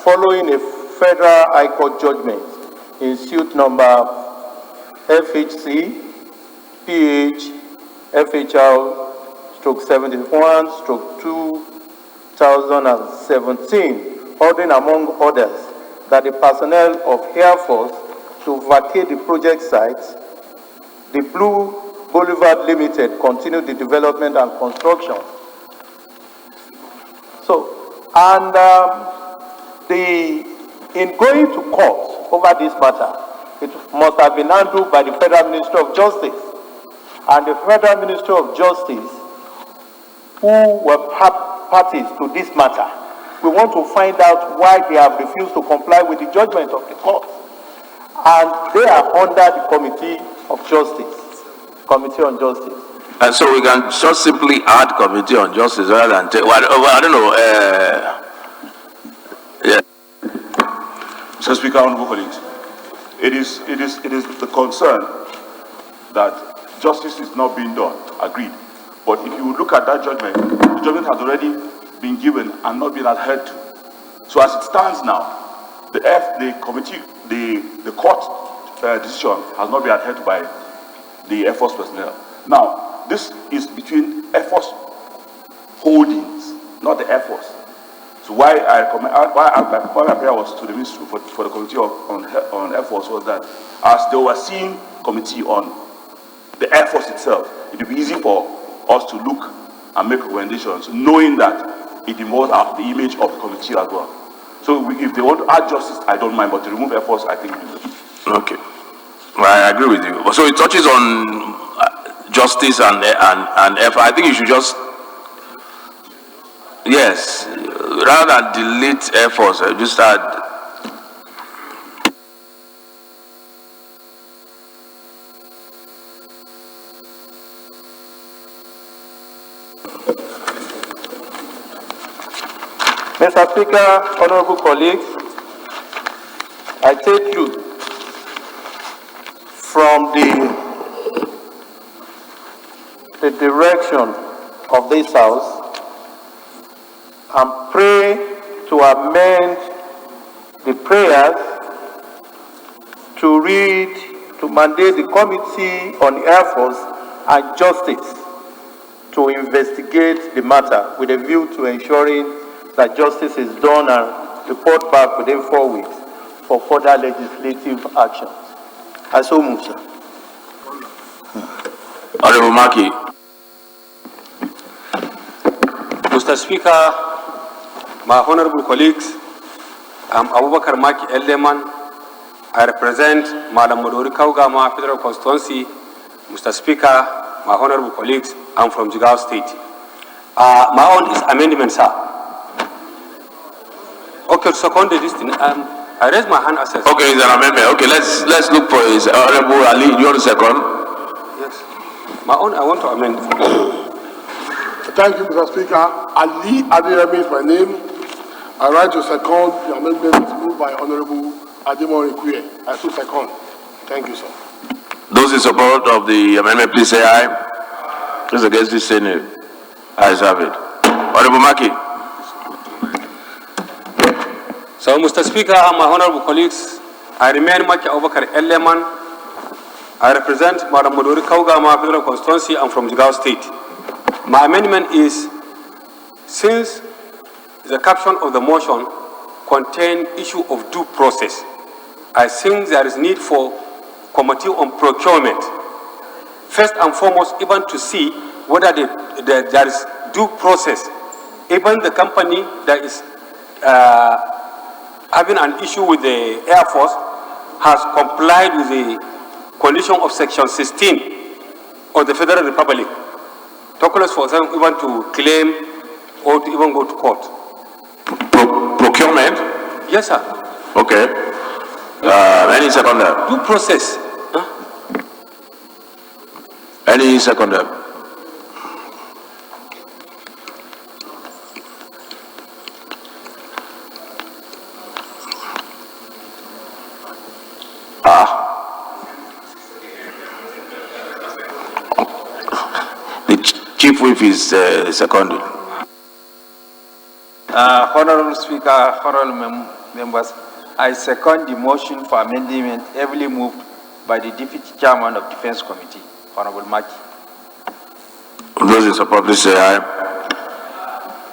following a federal high court judgment in suit number FHC, PH, FHL, stroke 71, stroke 2017, ordering among others that the personnel of Air Force to vacate the project site, the Blue Boulevard Limited continue the development and construction. So, and in going to court over this matter, it must have been handled by the Federal Ministry of Justice. And the Federal Ministry of Justice, who were parties to this matter, we want to find out why they have refused to comply with the judgment of the court. And they are under the Committee of Justice, Committee on Justice. And so we can just simply add Committee on Justice rather than take, well, I don't know, yeah. Mr. Speaker, honorable colleagues, it is the concern that justice is not being done, agreed. But if you look at that judgment, the judgment has already been given and not been adhered to. So as it stands now, the court decision has not been adhered to by the Air Force personnel. Now, this is between Air Force holdings, not the Air Force. So why my prayer was to the Ministry for the Committee on Air Force was that as the overseeing committee on the Air Force itself, it would be easy for us to look and make recommendations, knowing that it involves the image of the committee as well. So if they want to add justice, I don't mind, but to remove Air Force, I think we will. Okay. I agree with you. So it touches on justice and effort. I think you should just, yes, rather than delete efforts, just add. Mr. Speaker, honorable colleagues, I take you from the direction of this House and pray to amend the prayers to mandate the Committee on Air Force and Justice to investigate the matter with a view to ensuring that justice is done and report back within 4 weeks for further legislative actions. I so move, sir. Honorable Maki. Mr. Speaker, my honorable colleagues, I'm Abubakar Maki Eldeman. I represent Madam Modori Kaugama Federal Constituency. Mr. Speaker, my honorable colleagues, I'm from Jigawa State. My own is amendment, sir. Okay, second this thing. I raise my hand as a... Okay, it's an amendment. Okay, let's look for his Honorable Ali. Do you want a second? Yes. My own, I want to amend. Thank you, Mr. Speaker. Ali Adeyemi is my name. I write to second the amendment moved by Honorable Ademo Ikuye. I so second. Thank you, sir. Those in support of the amendment, please say aye. Those against this, say no. Ayes have it. Honorable Maki. So, Mr. Speaker, my honorable colleagues, I remain Maki Abubakar Elleman. I represent Madam Modori Kaugama Federal Constituency. I'm from Jigawa State. My amendment is, since the caption of the motion contains issue of due process, I think there is need for Committee on Procurement, first and foremost, even to see whether there is due process. Even the company that is having an issue with the Air Force has complied with the condition of Section 16 of the Federal Republic. Talkless for them even to claim or to even go to court. Procurement? Yes, sir. Okay. Any seconder? Due process. Any seconder? The Chief Whip is seconded. Honorable Speaker, honorable members, I second the motion for amendment heavily moved by the Deputy Chairman of Defense Committee, Honorable Maki. Those in support, please say aye.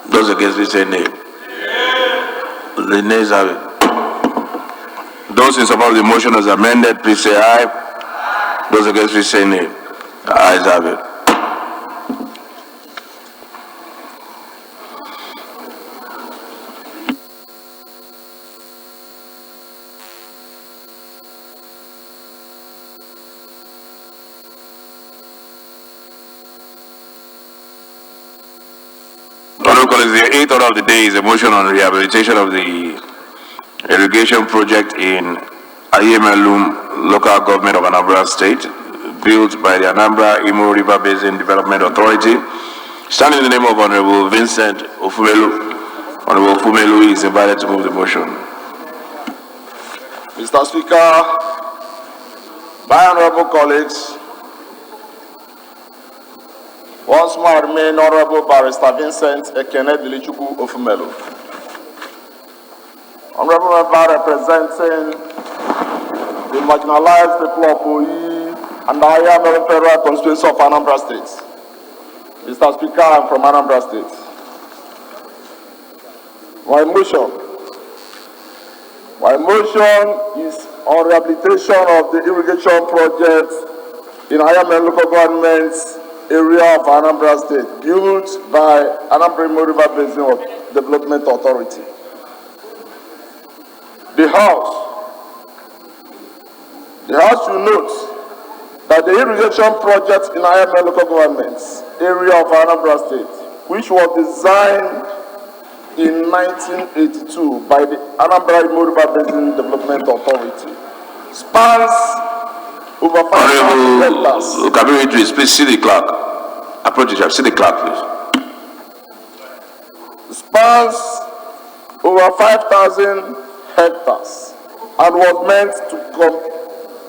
Those against, please say nay. The nays have it. Those in support of the motion as amended, please say aye. Those against, please say nay. The ayes have it. The eighth order of the day is a motion on rehabilitation of the irrigation project in Ayemelum, local government of Anambra State, built by the Anambra Imo River Basin Development Authority. Standing in the name of Honorable Vincent Ofumelu, Honorable Ofumelu is invited to move the motion. Mr. Speaker, my honorable colleagues, once more I remain Honorable Barrister Vincent Ekene Dilichukwu Ofumelu. Honorable member representing the marginalized people of Oyi and the Ayamele Federal Constituency of Anambra State. Mr. Speaker, I am from Anambra State. My motion is on rehabilitation of the irrigation project in Ayamele local government's area of Anambra State, built by Anambra River Basin Development Authority. The The House should note that the irrigation project in IML local government area of Anambra State, which was designed in 1982 by the Anambra River Basin Development Authority, spans over 5,000 hectares. Kabir Idris, please see the clerk. Approach it, see the clerk, please. Spans over 5,000 hectares and was meant to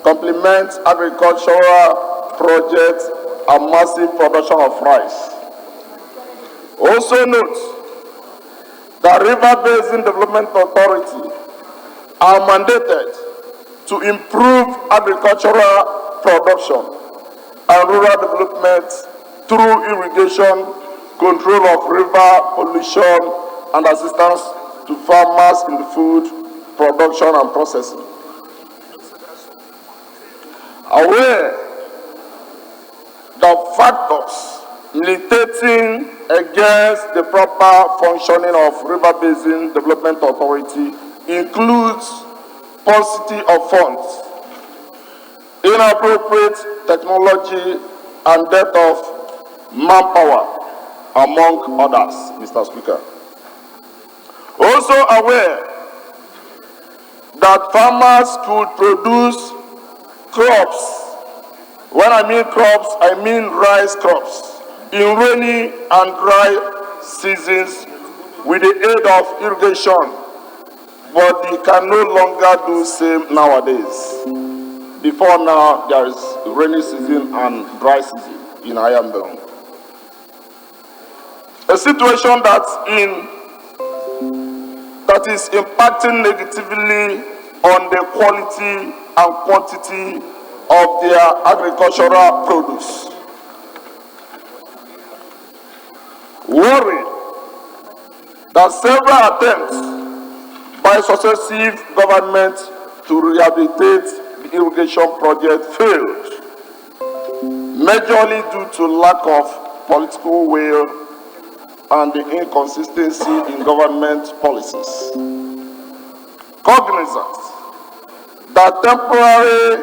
complement agricultural projects and massive production of rice. Also note that River Basin Development Authority are mandated to improve agricultural production and rural development through irrigation, control of river pollution, and assistance to farmers in the food production and processing. Aware the factors militating against the proper functioning of River Basin Development Authority includes paucity of funds, inappropriate technology, and dearth of manpower, among others, Mr. Speaker. Also aware that farmers could produce crops. When I mean crops, I mean rice crops in rainy and dry seasons with the aid of irrigation, but they can no longer do same nowadays. Before now, there is rainy season and dry season in Ayambel. A situation that is impacting negatively on the quality and quantity of their agricultural produce. Worried that several attempts by successive governments to rehabilitate the irrigation project failed, majorly due to lack of political will and the inconsistency in government policies. Cognizant that temporary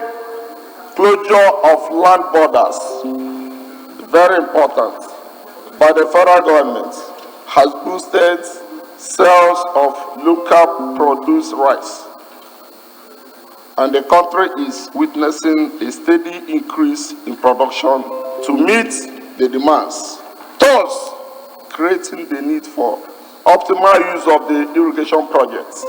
closure of land borders, very important, by the federal government has boosted sales of local produce rice, and the country is witnessing a steady increase in production to meet the demands, thus creating the need for optimal use of the irrigation projects.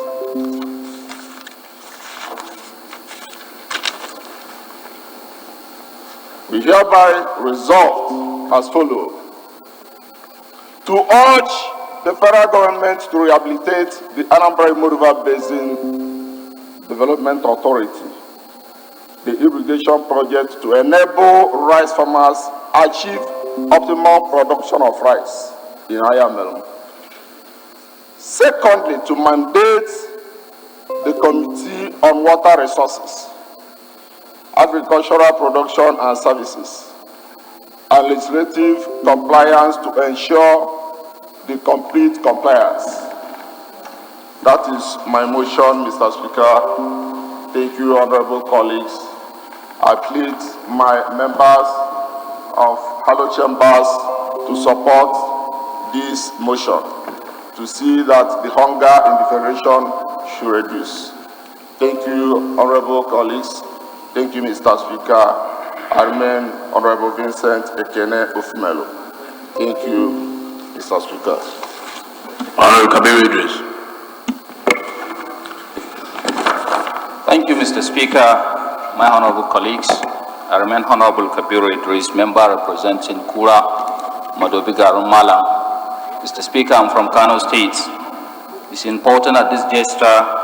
We hereby resolve as follows: to urge the federal government to rehabilitate the Anambra River Basin Development Authority, the irrigation project to enable rice farmers achieve optimal production of rice in Ayambel. Secondly, to mandate the Committee on Water Resources, Agricultural Production and Services, and legislative compliance to ensure the complete compliance. That is my motion, Mr. Speaker. Thank you, honorable colleagues. I plead my members of Hello Chambers to support this motion to see that the hunger in the Federation should reduce. Thank you, honorable colleagues. Thank you, Mr. Speaker. I remain Honorable Vincent Ekene Ufmelo. Thank you, Mr. Speaker. Honorable Kabir Idris. Thank you, Mr. Speaker. My honorable colleagues, I remain Honorable Kabir Idris, member representing Kura, Madobiga, Rumala. Mr. Speaker, I'm from Kano State. It's important at this gesture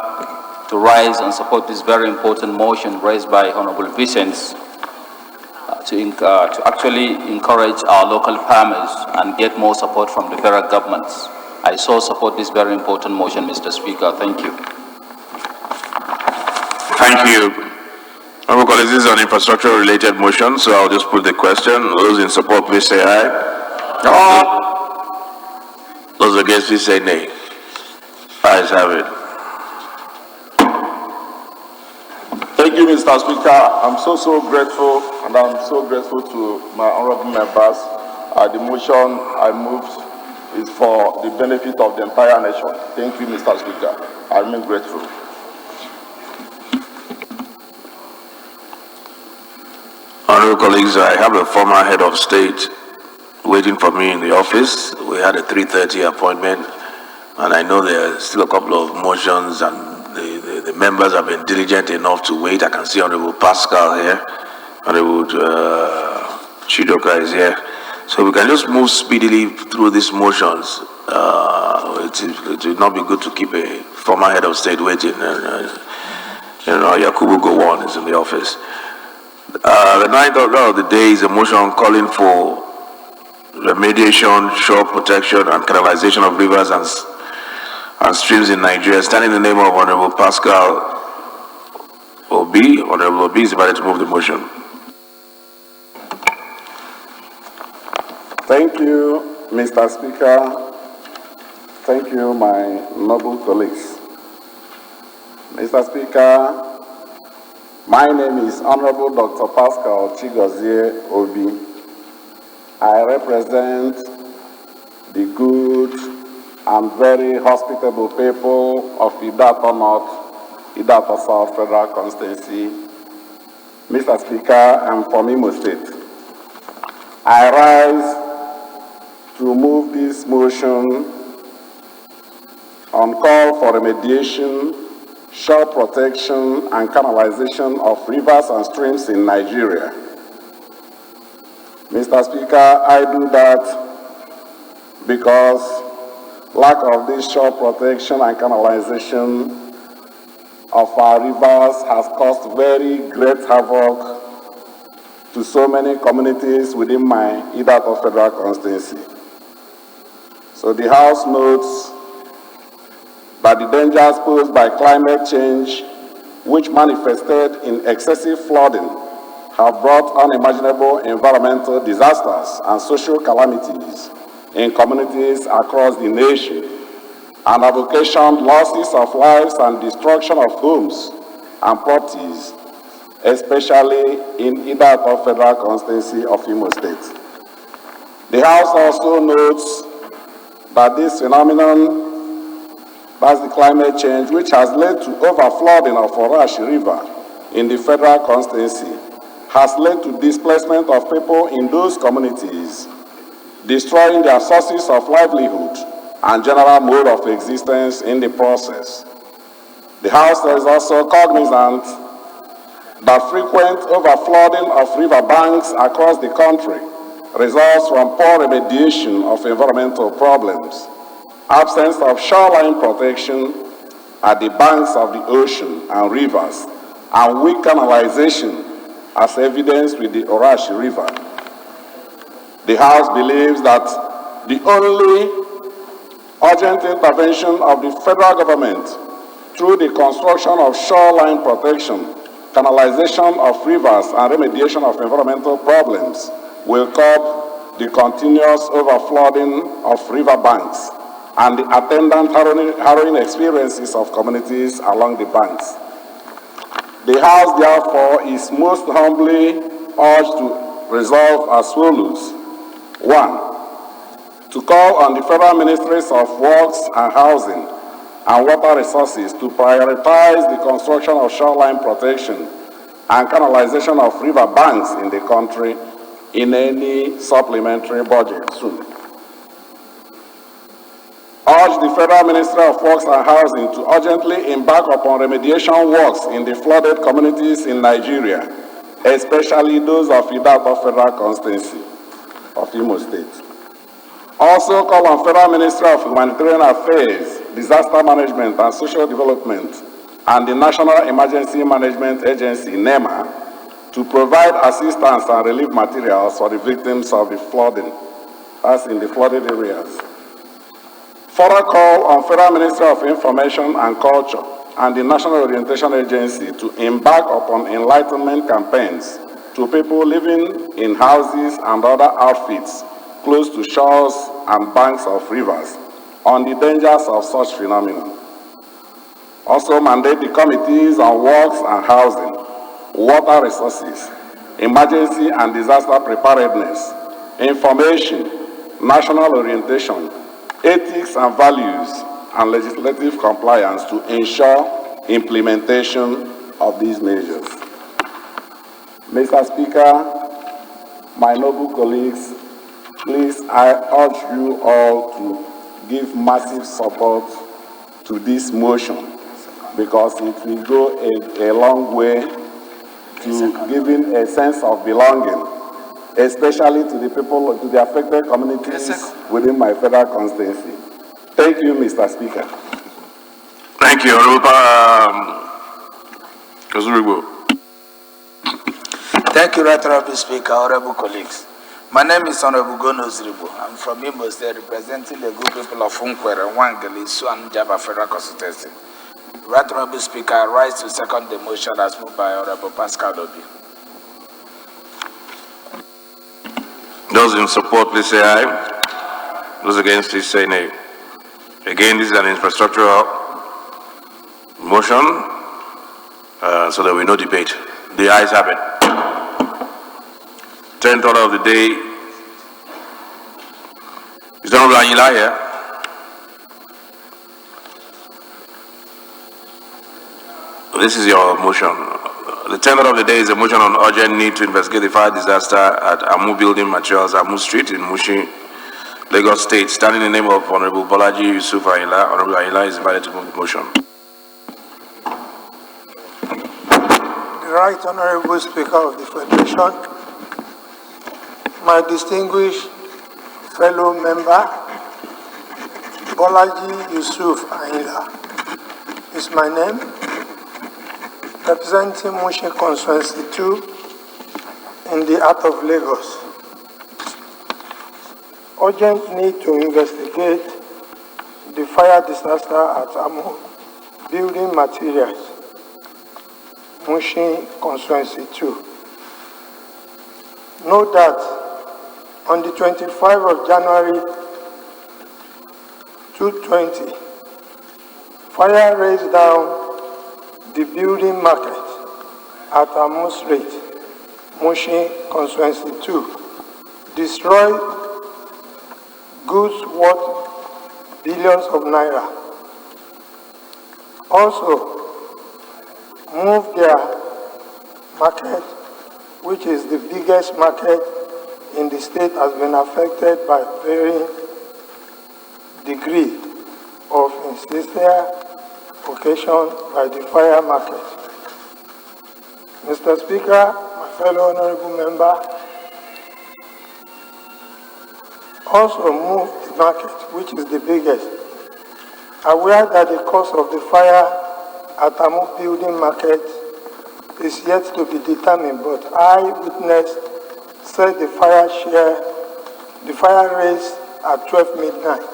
to rise and support this very important motion raised by Honorable Vincent to actually encourage our local farmers and get more support from the federal government. I so support this very important motion, Mr. Speaker. Thank you. Thank you. Honorable colleagues, this is an infrastructure-related motion, so I'll just put the question. Those in support, please say aye. Those against, please say nay. Ayes have it. Thank you, Mr. Speaker. I'm so grateful, and I'm so grateful to my honorable members. The motion I moved is for the benefit of the entire nation. Thank you, Mr. Speaker. I remain grateful. Honorable colleagues, I have a former head of state waiting for me in the office. We had a 3:30 appointment, and I know there are still a couple of motions, and the members have been diligent enough to wait. I can see Honorable Pascal here. Honorable Chidoka is here. So we can just move speedily through these motions. It would not be good to keep a former head of state waiting. Yakubu Gowon is in the office. The ninth order of the day is a motion calling for remediation, shore protection, and canalization of rivers and streams in Nigeria. Standing in the name of Honorable Pascal Obi, Honorable Obi is invited to move the motion. Thank you, Mr. Speaker. Thank you, my noble colleagues. Mr. Speaker, my name is Honorable Dr. Pascal Chigozie Obi. I represent the good and very hospitable people of Idato North, Idato South Federal Constituency. Mr. Speaker, I'm from Imo State. I rise to move this motion on call for remediation, shore protection, and canalization of rivers and streams in Nigeria. Mr. Speaker, I do that because lack of this shore protection and canalization of our rivers has caused very great havoc to so many communities within my Idato Federal Constituency. So the House notes that the dangers posed by climate change, which manifested in excessive flooding, have brought unimaginable environmental disasters and social calamities in communities across the nation, and have occasioned losses of lives and destruction of homes and properties, especially in Idato Federal Constituency of Imo State. The House also notes that this phenomenon, that's the climate change, which has led to overflooding of Orashi River in the Federal Constituency, has led to displacement of people in those communities, destroying their sources of livelihood and general mode of existence in the process. The House is also cognizant that frequent overflooding of river banks across the country results from poor remediation of environmental problems, absence of shoreline protection at the banks of the ocean and rivers, and weak canalization as evidenced with the Orashi River. The House believes that the only urgent intervention of the federal government through the construction of shoreline protection, canalization of rivers, and remediation of environmental problems will curb the continuous overflooding of river banks and the attendant harrowing experiences of communities along the banks. The House, therefore, is most humbly urged to resolve as follows. 1. To call on the Federal Ministries of Works and Housing and Water Resources to prioritize the construction of shoreline protection and canalization of river banks in the country in any supplementary budget soon. Urge the Federal Ministry of Works and Housing to urgently embark upon remediation works in the flooded communities in Nigeria, especially those of Idato Federal Constituency of Imo State. Also call on Federal Ministry of Humanitarian Affairs, Disaster Management and Social Development, and the National Emergency Management Agency, NEMA, to provide assistance and relief materials for the victims of the flooding, as in the flooded areas. Further call on Federal Ministry of Information and Culture and the National Orientation Agency to embark upon enlightenment campaigns to people living in houses and other outfits close to shores and banks of rivers on the dangers of such phenomena. Also mandate the committees on works and housing water resources, emergency and disaster preparedness, information, national orientation, ethics and values, and legislative compliance to ensure implementation of these measures. Mr. Speaker, my noble colleagues, please, I urge you all to give massive support to this motion because it will go a long way to giving a sense of belonging, especially to the people, to the affected communities within my federal constituency. Thank you, Mr. Speaker. Thank you, Honorable. Thank you, Right Honorable Speaker, honorable colleagues. My name is Honorable Gono Ziribo. I'm from Imo State, representing the good people of Funkwere, Wangeli, Suan Jaba Federal Constituency. Right Honorable Speaker, I rise to second the motion as moved by Honorable Pascal Obi. Those in support, please say aye. Those against, please say nay. Again, this is an infrastructural motion, so there will be no debate. The ayes have it. 10th order of the day. Is Honorable Anila here? This is your motion. The 10th order of the day is a motion on urgent need to investigate the fire disaster at Amu Building Materials, Amu Street in Mushin, Lagos State. Standing in the name of Honorable Bolaji Yusuf Ayila, Honorable Ayila is invited to move the motion. The Right Honorable Speaker of the Federation, my distinguished fellow member, Bolaji Yusuf Ayila is my name, representing Mushin Constituency 2 in the heart of Lagos. Urgent need to investigate the fire disaster at Amu Building Materials, Mushin Constituency 2. Note that on the 25th of January 2020, fire razed down the building market at Amu Street, Mushin Constituency 2, destroyed goods worth billions of naira. Also, moved their market, which is the biggest market in the state, has been affected by varying degree of insincere occasion by the fire market. Mr. Speaker, my fellow honorable member, also moved the market, which is the biggest. Aware that the cause of the fire at Amu Building Market is yet to be determined, but eyewitness said the fire raised at 12 midnight.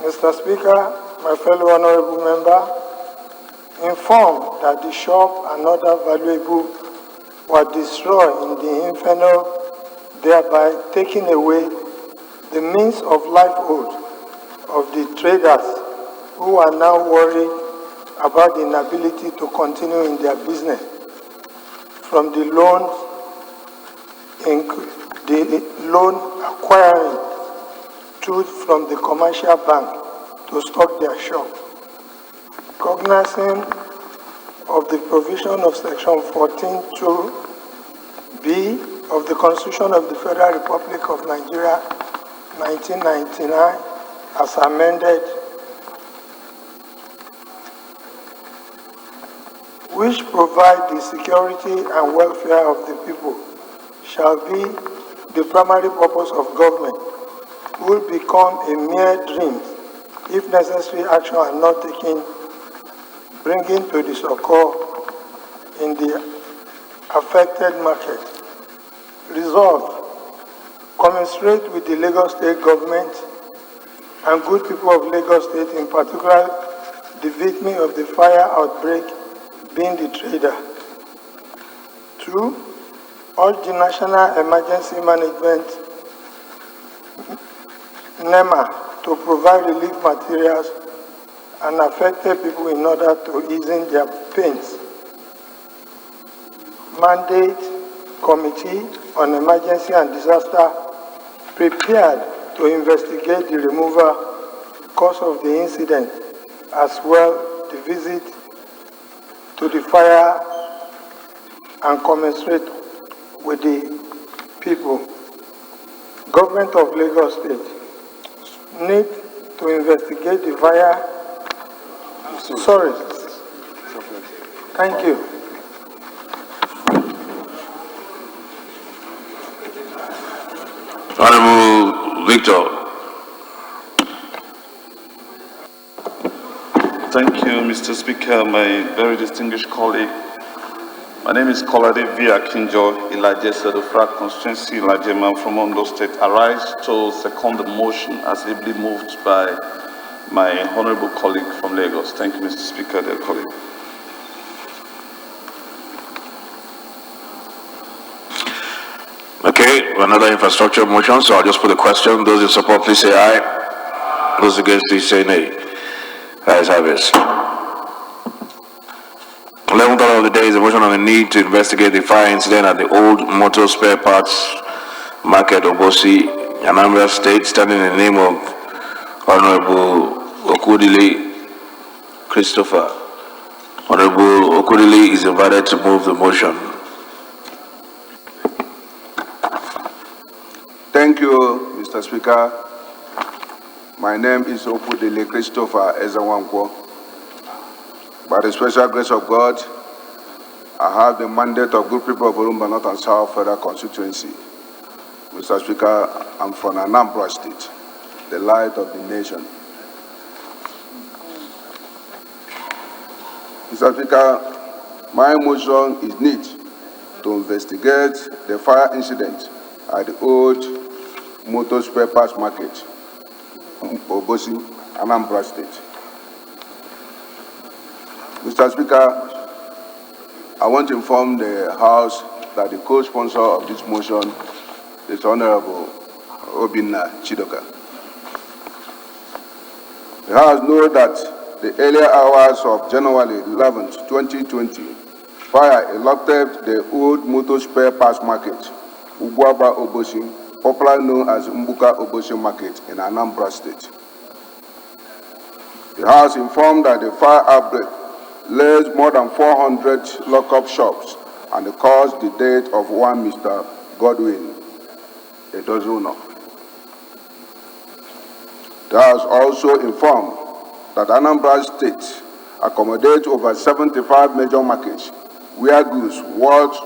Mr. Speaker, my fellow honorable member, informed that the shop and other valuable were destroyed in the inferno, thereby taking away the means of livelihood of the traders who are now worried about the inability to continue in their business from the loan acquiring tools from the commercial bank to stock their shop. Cognizing of the provision of Section 14(2)(b) of the Constitution of the Federal Republic of Nigeria, 1999, as amended, which provide the security and welfare of the people, shall be the primary purpose of government, will become a mere dream if necessary action are not taken, bringing to the succor in the affected market. Resolve, commensurate with the Lagos State government and good people of Lagos State, in particular the victim of the fire outbreak being the trader. 2, urge the National Emergency Management NEMA to provide relief materials and affected people in order to ease their pains mandate Committee on Emergency and Disaster prepared to investigate the removal cause of the incident, as well the visit to the fire and commensurate with the people. Government of Lagos State need to investigate the fire. Sorry. Thank you. Honorable Victor. Thank you, Mr. Speaker, my very distinguished colleague. My name is Kolade V. Akinjo, Ilaje Sedofra constituency, Ilaje man from Ondo State. I rise to second the motion as ably moved by my honorable colleague from Lagos. Thank you, Mr. Speaker, dear colleague. Okay, another infrastructure motion, so I'll just put the question. Those in support, please say aye. Those against, please say nay. Ayes have it. 11th order of the day is a motion on the need to investigate the fire incident at the old motor spare parts market, Obosi, Anambra State, standing in the name of Honorable Okudili Christopher. Honorable Okudili is invited to move the motion. Thank you, Mr. Speaker. My name is Okudili Christopher Ezawankwo. By the special grace of God, I have the mandate of good people of Orumba North and South Federal Constituency. Mr. Speaker, I'm from Anambra State, the light of the nation. Mr. Speaker, my motion is need to investigate the fire incident at the old motor spare parts market, Obosi, Anambra State. Mr. Speaker, I want to inform the House that the co-sponsor of this motion is Honorable Obinna Chidoka. The House knows that the earlier hours of January 11th, 2020, fire erupted the old motor spare parts market, Ubuaba Obosi, popularly known as Mbuka Obosi Market in Anambra State. The House informed that the fire outbreak led more than 400 lock-up shops and caused the death of one Mr. Godwin Edozuno. The House also informed that Anambra State accommodates over 75 major markets where goods worth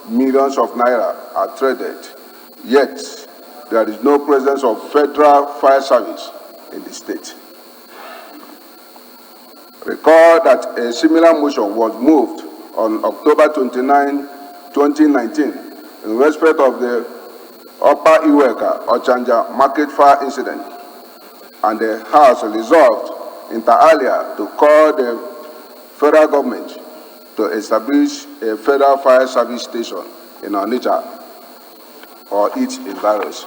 millions of naira are traded, yet there is no presence of federal fire service in the state. Recall that a similar motion was moved on October 29, 2019 in respect of the Upper Iweka Ochanja market fire incident, and the House resolved inter alia to call the federal government to establish a federal fire service station in Onitsha or its environs.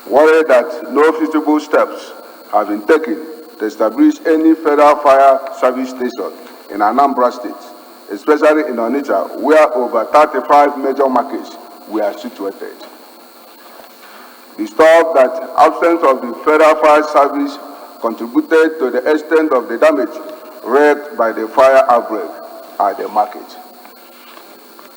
Worried that no feasible steps have been taken to establish any federal fire service station in Anambra State, especially in Onitsha, where over 35 major markets were situated. Disturbed that absence of the federal fire service contributed to the extent of the damage wreaked by the fire outbreak at the market.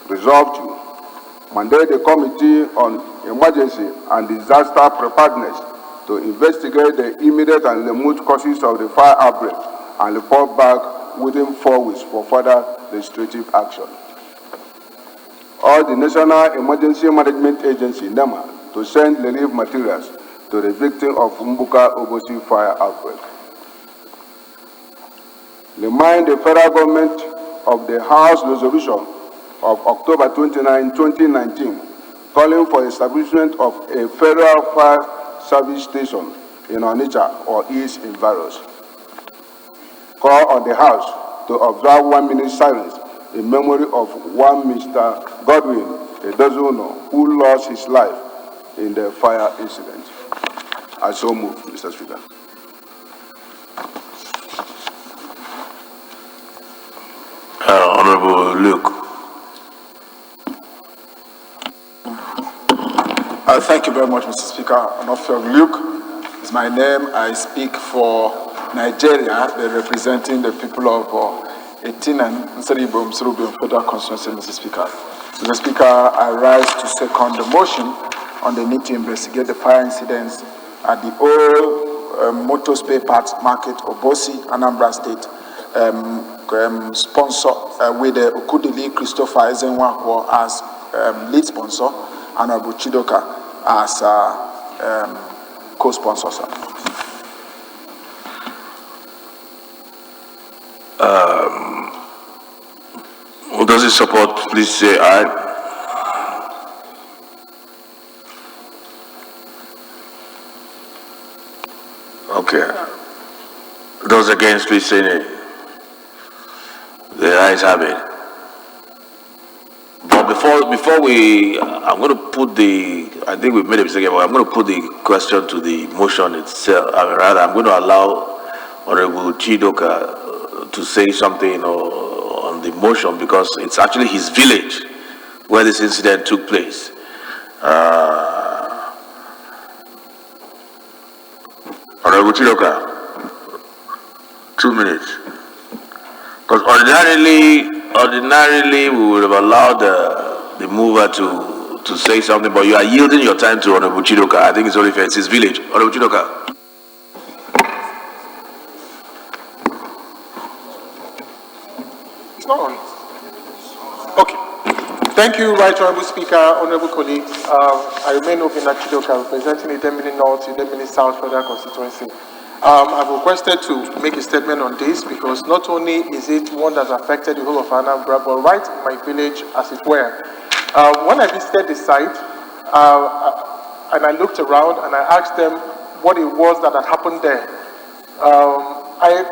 Resolved to mandate the Committee on Emergency and Disaster Preparedness to investigate the immediate and remote causes of the fire outbreak and report back within 4 weeks for further legislative action. All the National Emergency Management Agency, NEMA, to send relief materials to the victim of Mbuka Obosi fire outbreak. Remind the federal government of the House resolution of October 29, 2019, calling for establishment of a federal fire service station in Onitsha or its environs. Call on the House to observe 1 minute silence in memory of one Mr. Godwin Edozuno, who lost his life in the fire incident. I so move, Mr. Speaker. Honorable Luke. Thank you very much, Mr. Speaker. Onofio Luke is my name. I speak for Nigeria, representing the people of Etin and Nseribo Msurubim Federal Constituency, Mr. Speaker. Mr. Speaker, I rise to second the motion on the need to investigate the fire incidents at the old motor spare parts market, Obosi, Anambra State, sponsor with the Okudili Christopher Ezenwakwo as lead sponsor, and Abu Chidoka as co-sponsor, sir. Who does it support? Please say aye. Okay. Those against, please say nay. The ayes have it. But before we, I'm going to put I think we've made a mistake, but I'm going to put the question to the motion itself. Rather, I'm going to allow Honorable Chidoka to say something on the motion, because it's actually his village where this incident took place. Honorable Chidoka, 2 minutes. Because ordinarily we would have allowed the mover to say something, but you are yielding your time to Honorable Chidoka. I think it's only fair. It's his village. Honorable Chidoka. It's not on. Okay. Thank you, Right Honorable Speaker, Honorable colleagues. I remain Obinna Chidoka, representing Idemili North, Idemili South Federal Constituency. I've requested to make a statement on this because not only is it one that's affected the whole of Anambra, but right in my village, as it were. When I visited the site, and I looked around and I asked them what it was that had happened there,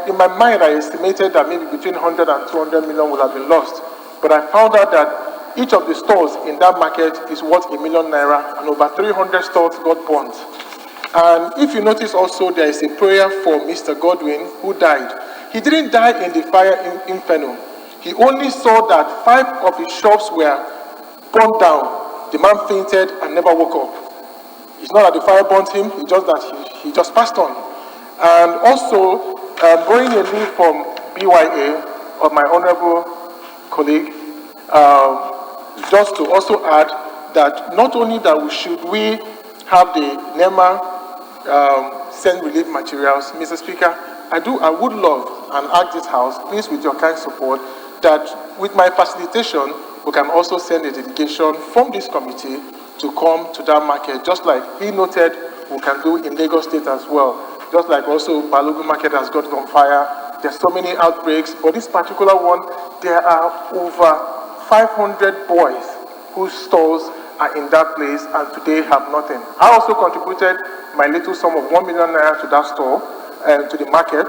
in my mind, I estimated that maybe between 100 and 200 million would have been lost. But I found out that each of the stores in that market is worth #1 million, and over 300 stores got burnt. And if you notice also, there is a prayer for Mr. Godwin, who died. He didn't die in the fire inferno. He only saw that 5 of his shops were burned down. The man fainted and never woke up. It's not that the fire burnt him, it's just that he just passed on. And also, borrowing a leaf from BYA, of my honorable colleague, just to also add that not only that should we have the NEMA send relief materials, Mr. Speaker, I would love and ask this House, please with your kind support, that with my facilitation, we can also send a delegation from this committee to come to that market, just like he noted we can do in Lagos State as well. Just like also Balogun market has got on fire. There's so many outbreaks, but this particular one, there are over 500 boys whose stores are in that place and today have nothing. I also contributed my little sum of #1 million to that store, to the market,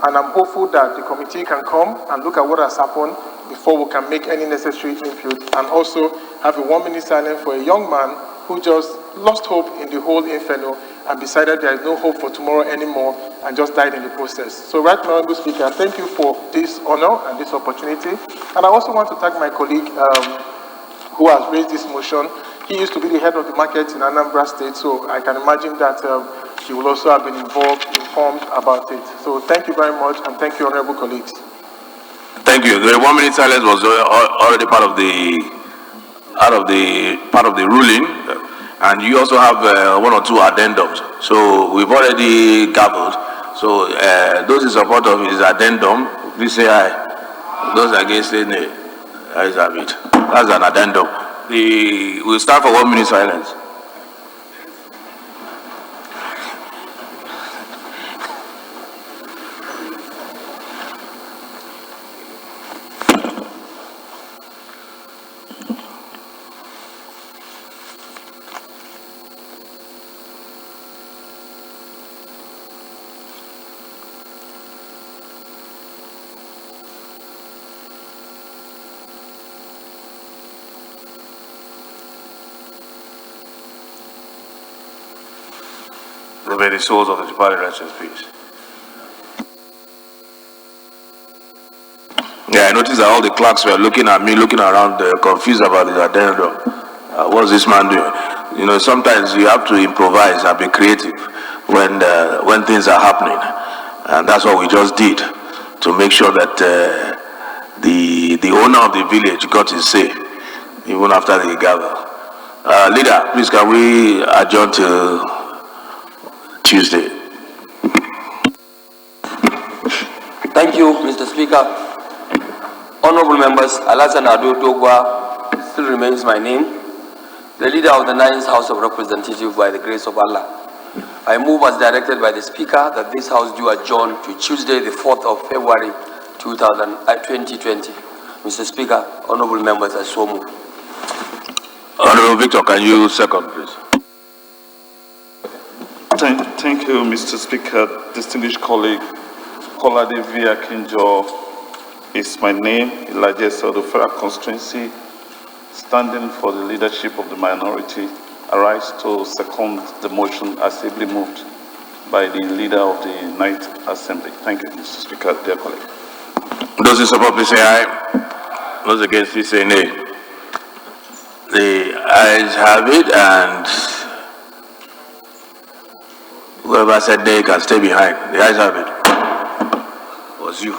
and I'm hopeful that the committee can come and look at what has happened before we can make any necessary input, and also have a 1-minute silence for a young man who just lost hope in the whole inferno and decided there is no hope for tomorrow anymore and just died in the process. So, Right Honorable Speaker, thank you for this honor and this opportunity. And I also want to thank my colleague who has raised this motion. He used to be the head of the market in Anambra State, so I can imagine that he will also have been informed about it. So thank you very much, and thank you, honorable colleagues. Thank you. The 1-minute silence was already part of the ruling, and you also have 1 or 2 addendums. So we've already gavelled. So those in support of his addendum, please say aye. Those against, say nay. Ayes have it. That's an addendum. We'll start for 1-minute silence. May the souls of the departed rest in peace. Yeah, I noticed that all the clerks were looking at me, looking around, confused about the addendum. What's this man doing? You know, sometimes you have to improvise and be creative when things are happening, and that's what we just did to make sure that the owner of the village got his say, even after the gavel. Leader, please can we adjourn to Tuesday? Thank you, Mr. Speaker. Honorable members, Alasan Ado Dogwa still remains my name, the leader of the 9th House of Representatives by the grace of Allah. I move as directed by the Speaker that this House do adjourn to Tuesday, the 4th of February 2020. Mr. Speaker, honorable members, I so move. Honorable Victor, can you second, please? Thank you, Mr. Speaker. Distinguished colleague, Kolade Via Kinjo is my name, Elijah of the Federal Constituency, standing for the leadership of the minority. I rise to second the motion as ably moved by the leader of the 9th Assembly. Thank you, Mr. Speaker, dear colleague. Those in support, please say aye. Those against, please say nay. The ayes have it, and whoever said nay can stay behind. The ayes have it. It was you.